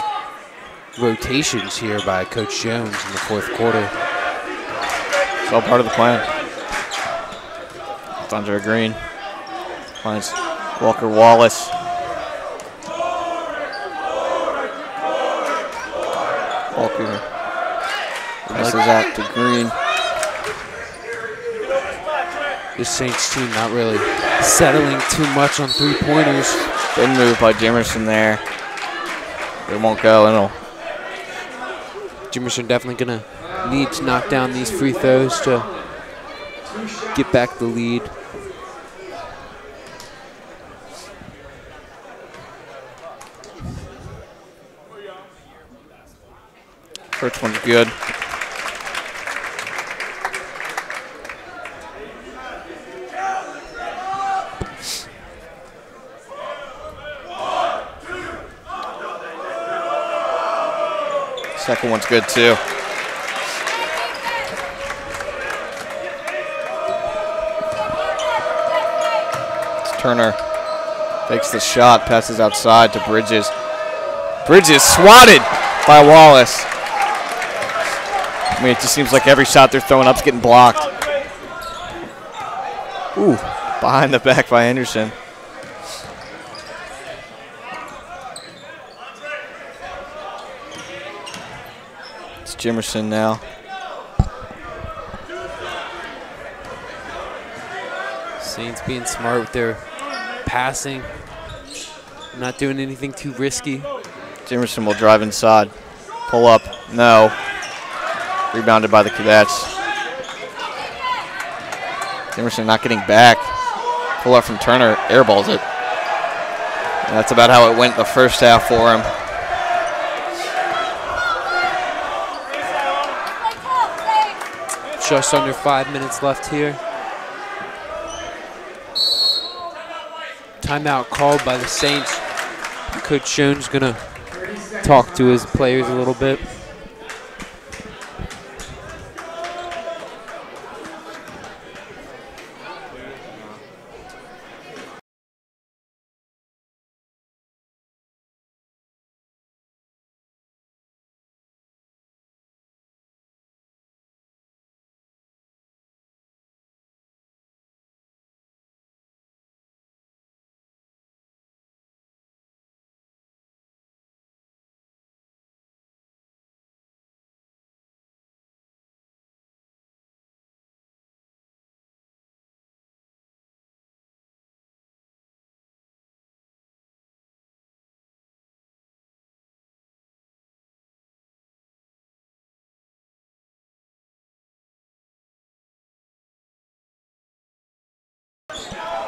rotations here by Coach Jones in the 4th quarter. It's all part of the plan. Thunder Green finds Walker Wallace. Walker passes out to Green. This Saints team not really settling too much on three-pointers. Good move by Jimerson there. It won't go. And Jimerson definitely going to need to knock down these free throws to get back the lead. First one's good. Second one's good too. It's Turner takes the shot, passes outside to Bridges. Bridges swatted by Wallace. I mean, it just seems like every shot they're throwing up's getting blocked. Ooh, behind the back by Henderson. It's Jimerson now. Saints being smart with their passing, not doing anything too risky. Jimerson will drive inside. Pull up, no. Rebounded by the Cadets. Jimerson not getting back. Pull up from Turner, airballs it. And that's about how it went the first half for him. Just under 5 minutes left here. Timeout called by the Saints. Coach Schoen's gonna talk to his players a little bit.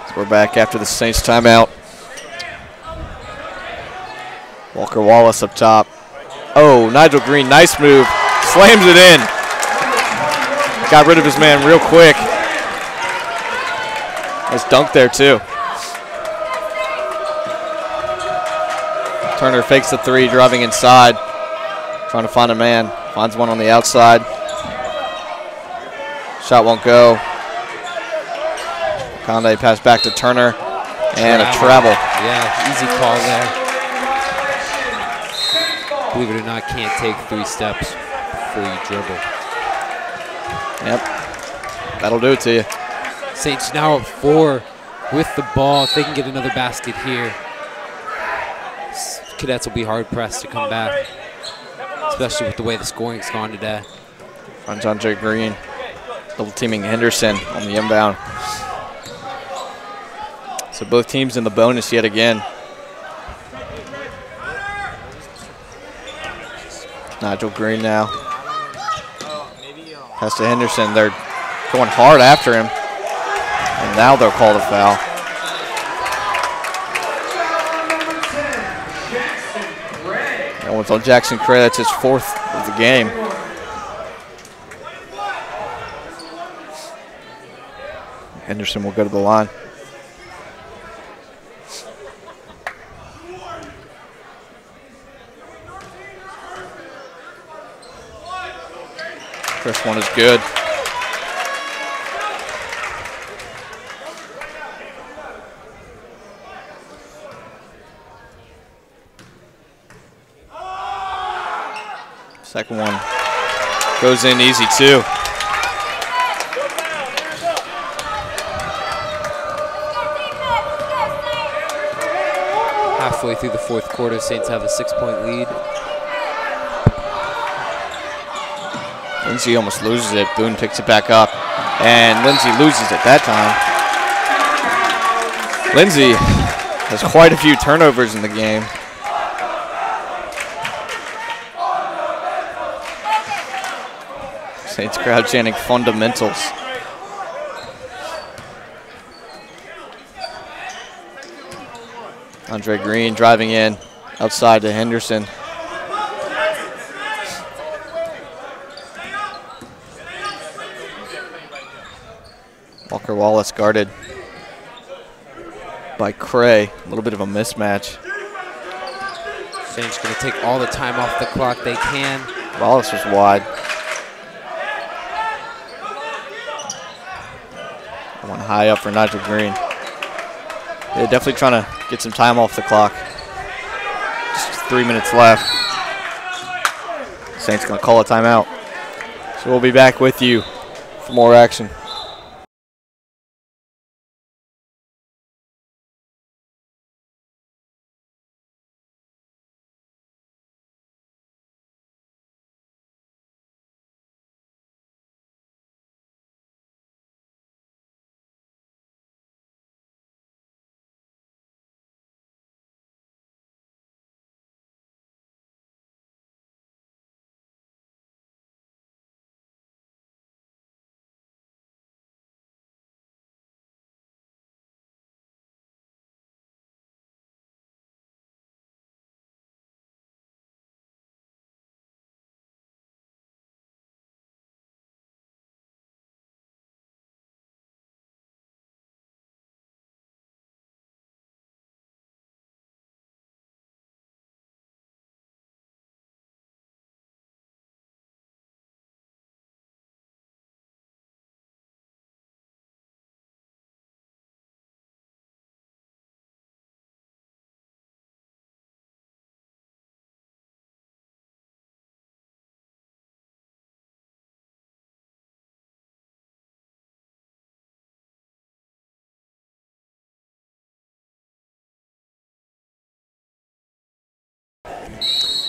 So we're back after the Saints timeout. Walker Wallace up top. Oh, Nigel Green, nice move. Slams it in. Got rid of his man real quick. Nice dunk there too. Turner fakes the three, driving inside. Trying to find a man. Finds one on the outside. Shot won't go. Conde pass back to Turner. And a travel. Yeah, easy call there. Believe it or not, can't take 3 steps before you dribble. Yep. That'll do it to you. Saints now at 4 with the ball. If they can get another basket here, Cadets will be hard-pressed to come back, especially with the way the scoring's gone today. Finds Andre Green. Double teaming Henderson on the inbound. So both teams in the bonus yet again. Nigel Green now. Pass to Henderson. They're going hard after him. And now they'll call the foul. That one's on Jackson Cray. That's his 4th of the game. Henderson will go to the line. First one is good. Second one goes in easy too. Halfway through the fourth quarter, Saints have a 6-point lead. Lindsay almost loses it. Boone picks it back up, and Lindsay loses it that time. Lindsay has quite a few turnovers in the game. Saints crowd chanting fundamentals. Andre Green driving in outside to Henderson. Walker Wallace guarded by Cray. A little bit of a mismatch. Saints going to take all the time off the clock they can. Wallace was wide. One high up for Nigel Green. They're definitely trying to get some time off the clock. Just 3 minutes left. Saints going to call a timeout. So we'll be back with you for more action.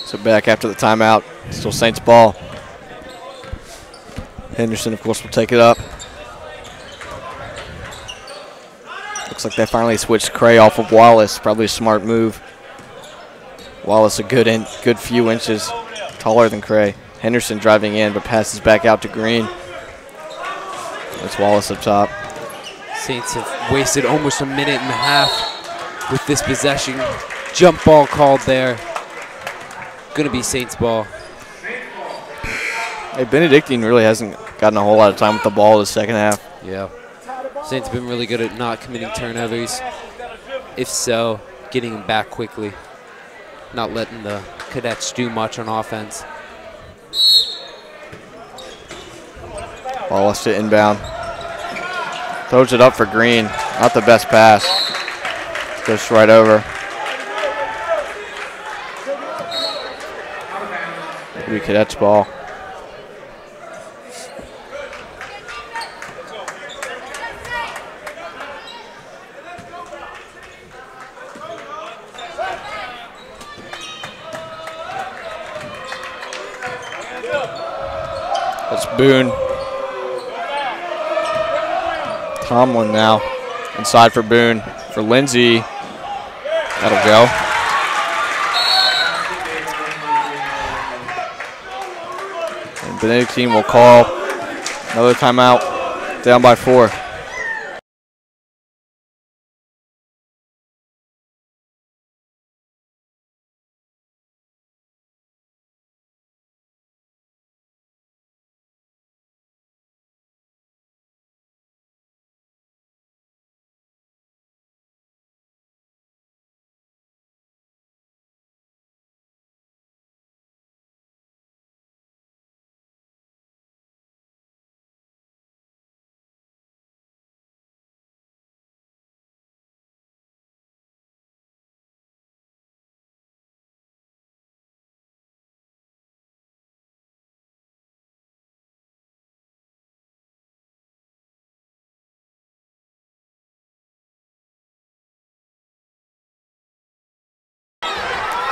So back after the timeout, still Saints ball. Henderson, of course, will take it up. Looks like they finally switched Cray off of Wallace. Probably a smart move. Wallace a good few inches taller than Cray. Henderson driving in, but passes back out to Green. That's Wallace up top. Saints have wasted almost a minute and a half with this possession. Jump ball called there. Going to be Saints ball. Hey, Benedictine really hasn't gotten a whole lot of time with the ball this second half. Yeah. Saints have been really good at not committing turnovers. If so, getting them back quickly. Not letting the Cadets do much on offense. Wallace to inbound. Throws it up for Green. Not the best pass. Goes right over. Maybe Cadets ball. That's Boone. Tomlin now. Inside for Boone. For Lindsay. That'll go. And Benedictine will call another timeout. Down by 4.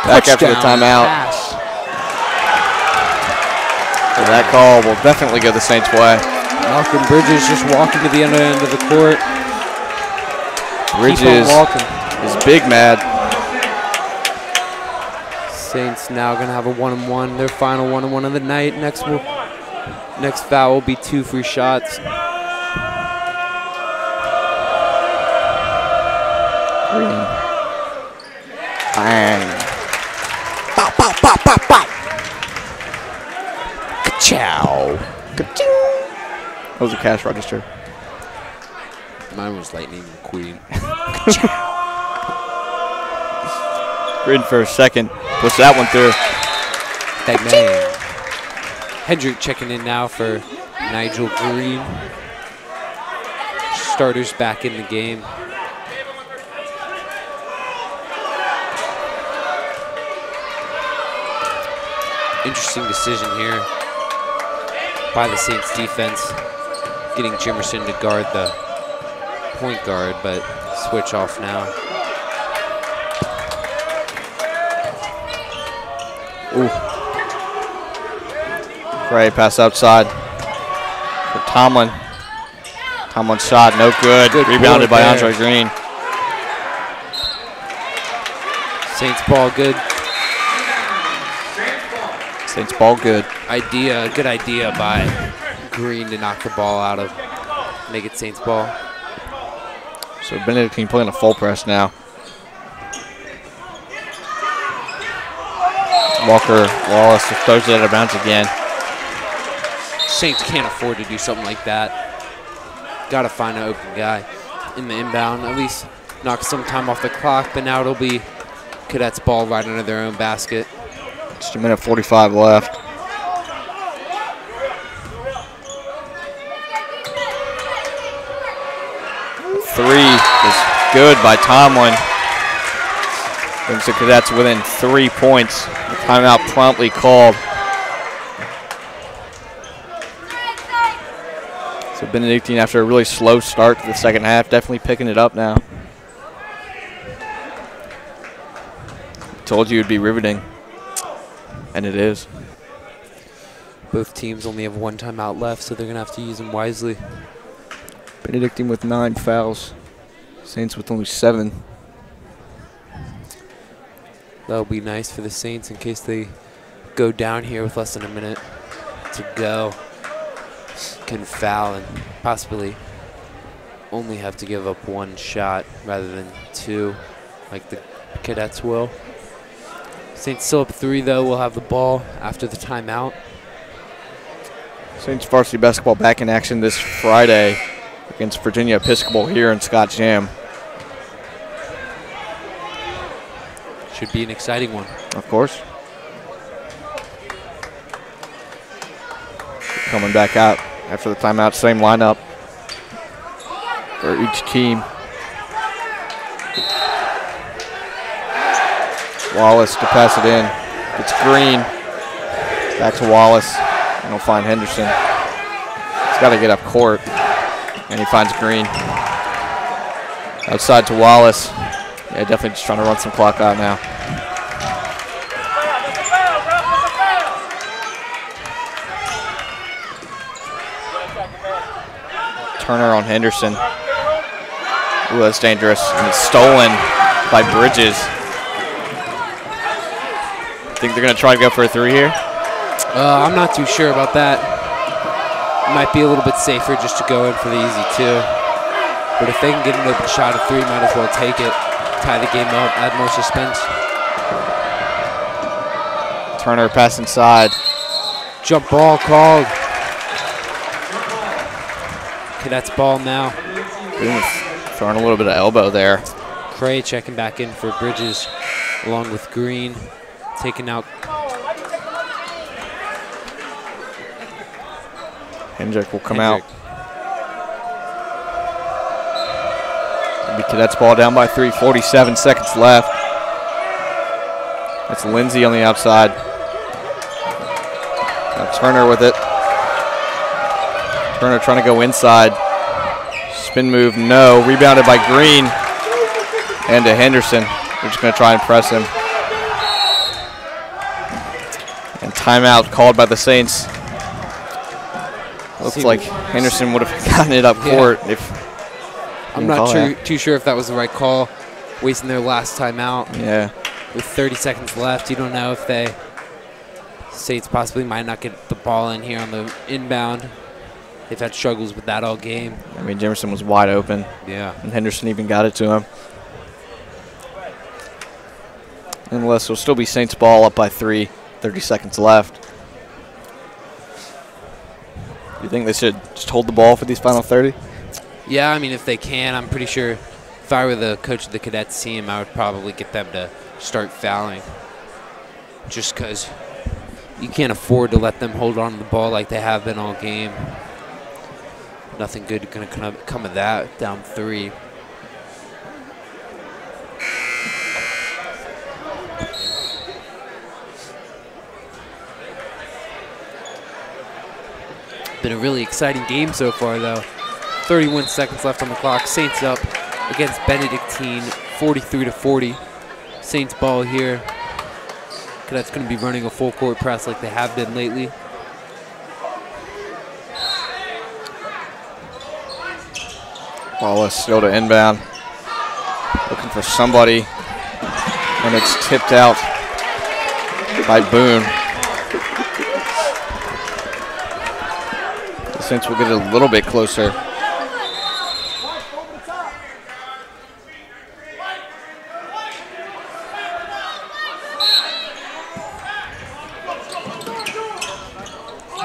Back after the timeout. Pass. So that call will definitely go the Saints' way. Malcolm Bridges just walking to the other end of the court. Bridges is big mad. Saints now going to have a 1-on-1, their final 1-on-1 of the night. Next foul will be 2 free shots. Green. Bang. Bow, bow, bow, bow, bow. Ka-chow. Ka-ching. That was a cash register. Mine was Lightning McQueen. Green for a second. Push that one through. That man. Hendrick checking in now for Nigel Green. Starters back in the game. Interesting decision here by the Saints defense. Getting Jimerson to guard the point guard, but switch off now. Ooh. Gray pass outside for Tomlin. Tomlin's shot, no good. Rebounded by Andre Green. Saints ball good. Saints ball good. Good idea by Green to knock the ball out of, make it Saints ball. So Benedictine playing a full press now. Walker Wallace throws it out of bounds again. Saints can't afford to do something like that. Got to find an open guy in the inbound, at least knock some time off the clock, but now it'll be Cadets ball right under their own basket. Just a minute 45 left. Three is good by Tomlin. Brings the Cadets within 3 points. The timeout promptly called. So Benedictine, after a really slow start to the second half, definitely picking it up now. Told you it'd be riveting. And it is. Both teams only have 1 timeout left, so they're going to have to use them wisely. Benedictine with 9 fouls. Saints with only 7. That'll be nice for the Saints in case they go down here with less than a minute to go. Can foul and possibly only have to give up 1 shot rather than 2 like the Cadets will. Saints still up 3 though. We'll have the ball after the timeout. Saints varsity basketball back in action this Friday against Virginia Episcopal here in Scott Jam. Should be an exciting one. Of course. Coming back out after the timeout, same lineup for each team. Wallace to pass it in. It's Green. Back to Wallace. And he'll find Henderson. He's got to get up court. And he finds Green. Outside to Wallace. Yeah, definitely just trying to run some clock out now. Turner on Henderson. Ooh, that's dangerous. And it's stolen by Bridges. Think they're going to try to go for a 3 here? I'm not too sure about that. It might be a little bit safer just to go in for the easy 2. But if they can get an open shot of 3, might as well take it. Tie the game up, add more suspense. Turner pass inside. Jump ball called. Cadets ball now. Ooh, throwing a little bit of elbow there. Cray checking back in for Bridges along with Green. Taking out. Hendrick will come out. The Cadets ball down by 3, 47 seconds left. That's Lindsay on the outside. Now Turner with it. Turner trying to go inside. Spin move, no. Rebounded by Green. And to Henderson. They're just going to try and press him. Timeout called by the Saints. Looks like Henderson would have gotten it up court if. I'm not too sure if that was the right call, wasting their last timeout. Yeah. With 30 seconds left, you don't know if the Saints possibly might not get the ball in here on the inbound. They've had struggles with that all game. I mean, Jefferson was wide open. Yeah. And Henderson even got it to him. Nonetheless, it'll still be Saints ball up by 3, 30 seconds left. You think they should just hold the ball for these final 30? Yeah, I mean, if they can, I'm pretty sure if I were the coach of the Cadets team, I would probably get them to start fouling. Just because you can't afford to let them hold on to the ball like they have been all game. Nothing good going to come of that, down 3. Been a really exciting game so far, though. 31 seconds left on the clock. Saints up against Benedictine, 43-40. Saints ball here. Cadets going to be running a full court press like they have been lately. Wallace still to inbound. Looking for somebody. And it's tipped out by Boone. The Saints will get it a little bit closer.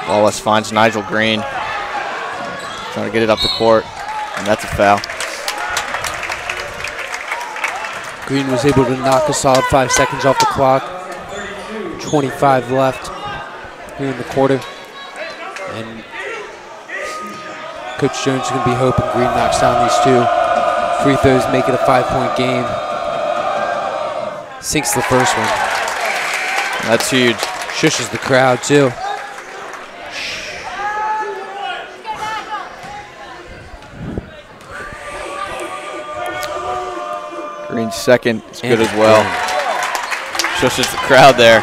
Wallace finds Nigel Green. Trying to get it up the court. And that's a foul. Green was able to knock a solid 5 seconds off the clock. 25 left here in the quarter. And Coach Jones is going to be hoping Green knocks down these 2 free throws, make it a 5-point game. Sinks the first one. That's huge. Shushes the crowd, too. Green's second is good as well. Shushes the crowd there.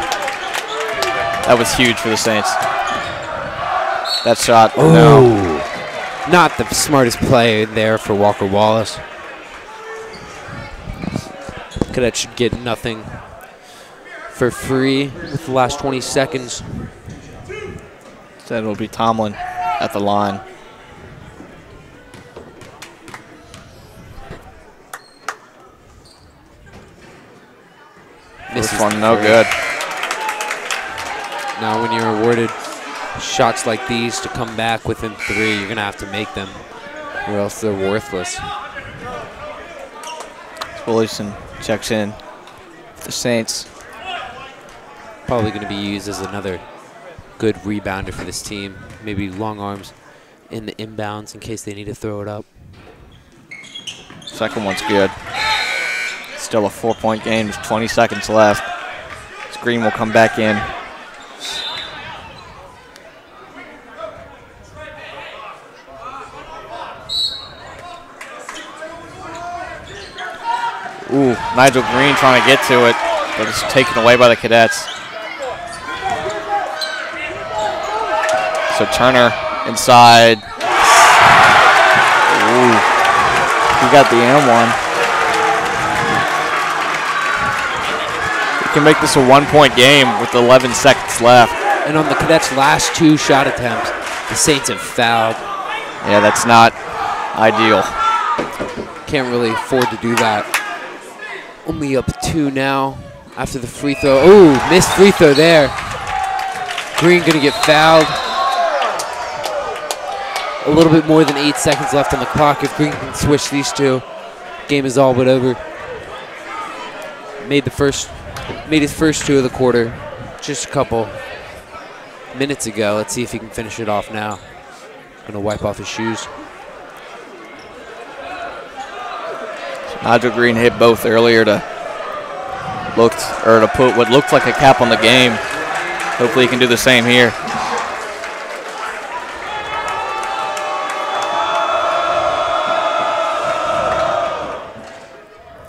That was huge for the Saints. That shot, no. Not the smartest play there for Walker Wallace. Cadets should get nothing for free with the last 20 seconds. Instead it'll be Tomlin at the line. This one no good. Now when you're awarded shots like these to come back within 3, you're going to have to make them or else they're worthless. Wilson checks in for the Saints. Probably going to be used as another good rebounder for this team. Maybe long arms in the inbounds in case they need to throw it up. Second one's good. Still a 4-point game. There's 20 seconds left. Green will come back in. Ooh, Nigel Green trying to get to it, but it's taken away by the Cadets. So Turner inside. Ooh, he got the and one. We can make this a 1-point game with 11 seconds left. And on the Cadets' last 2 shot attempts, the Saints have fouled. Yeah, that's not ideal. Can't really afford to do that. Only up 2 now after the free throw. Oh, missed free throw there. Green going to get fouled. A little bit more than 8 seconds left on the clock. If Green can switch these 2, game is all but over. Made his first 2 of the quarter just a couple minutes ago. Let's see if he can finish it off now. Going to wipe off his shoes. Nigel Green hit both earlier to put what looked like a cap on the game. Hopefully he can do the same here.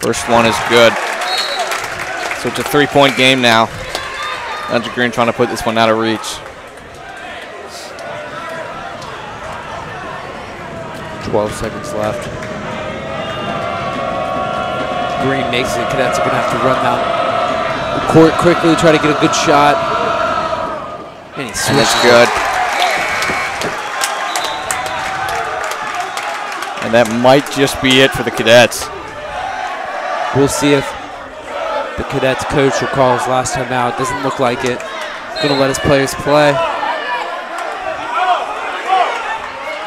First one is good. So it's a 3-point game now. Nigel Green trying to put this one out of reach. 12 seconds left. Green makes it. Cadets are going to have to run down the court quickly, try to get a good shot. And he switches. And it's good. And that might just be it for the Cadets. We'll see if the Cadets coach will call his last time out. Doesn't look like it. Going to let his players play.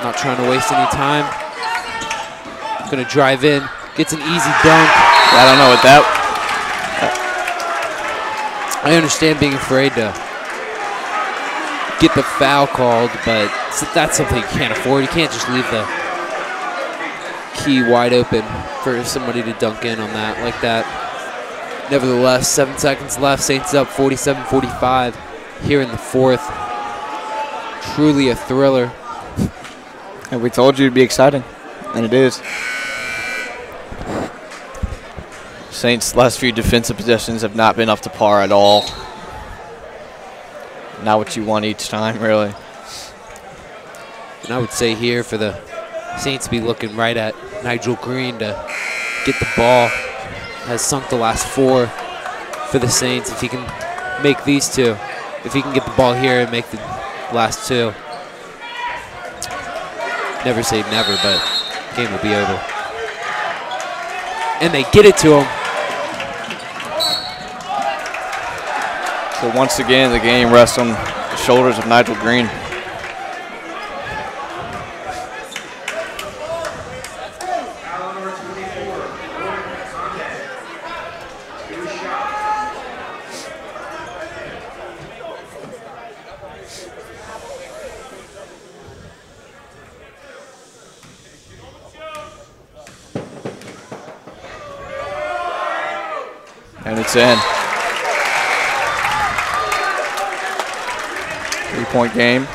Not trying to waste any time. Going to drive in. Gets an easy dunk. I don't know what that. I understand being afraid to get the foul called, but that's something you can't afford. You can't just leave the key wide open for somebody to dunk in on that like that. Nevertheless, 7 seconds left. Saints up 47-45 here in the fourth. Truly a thriller. And we told you it'd be exciting, and it is. Saints' last few defensive possessions have not been up to par at all. Not what you want each time, really. And I would say here for the Saints to be looking right at Nigel Green to get the ball. Has sunk the last 4 for the Saints. If he can make these 2, if he can get the ball here and make the last 2. Never say never, but the game will be over. And they get it to him. So once again, the game rests on the shoulders of Nigel Green. And it's in. 3-point game.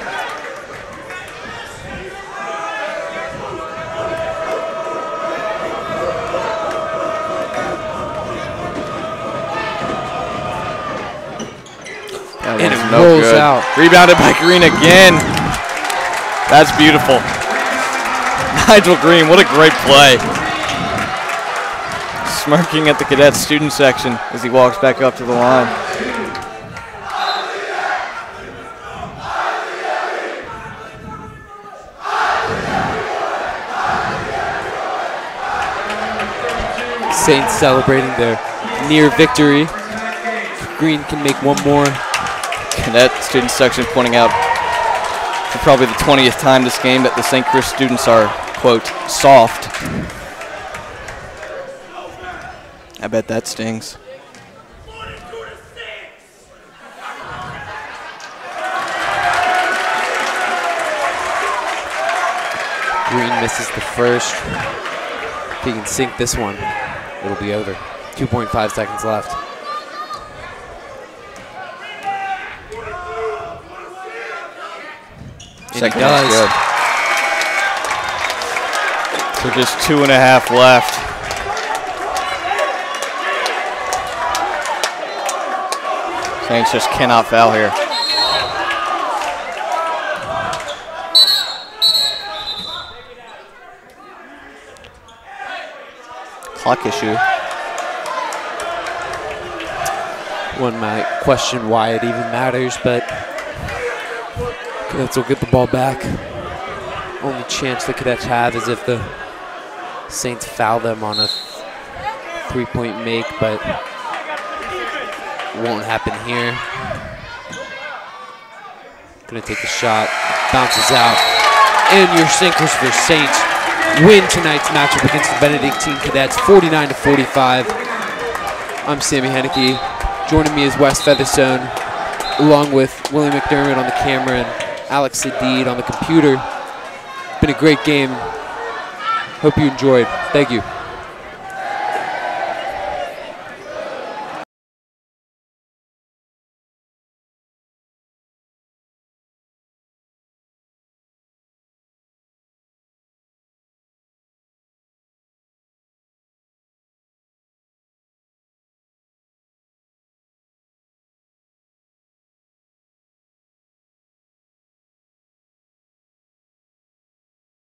And it rolls out. Rebounded by Green again. That's beautiful. Nigel Green, what a great play. Smirking at the Cadets student section as he walks back up to the line. Saints celebrating their near victory. Green can make one more. Cadet student section pointing out for probably the 20th time this game that the St. Chris students are, quote, soft. I bet that stings. Green misses the first. If he can sink this one, it'll be over. 2.5 seconds left. Second is good. So just 2.5 left. Saints just cannot foul here. Clock issue. One might question why it even matters, but Cadets will get the ball back. Only chance the Cadets have is if the Saints foul them on a 3-point make, but it won't happen here. Gonna take the shot, bounces out, and your St. Christopher Saints win tonight's matchup against the Benedictine Cadets, 49-45. I'm Sammy Henneke. Joining me is Wes Featherstone, along with Willie McDermott on the camera and Alex Sadid on the computer. Been a great game. Hope you enjoyed. Thank you.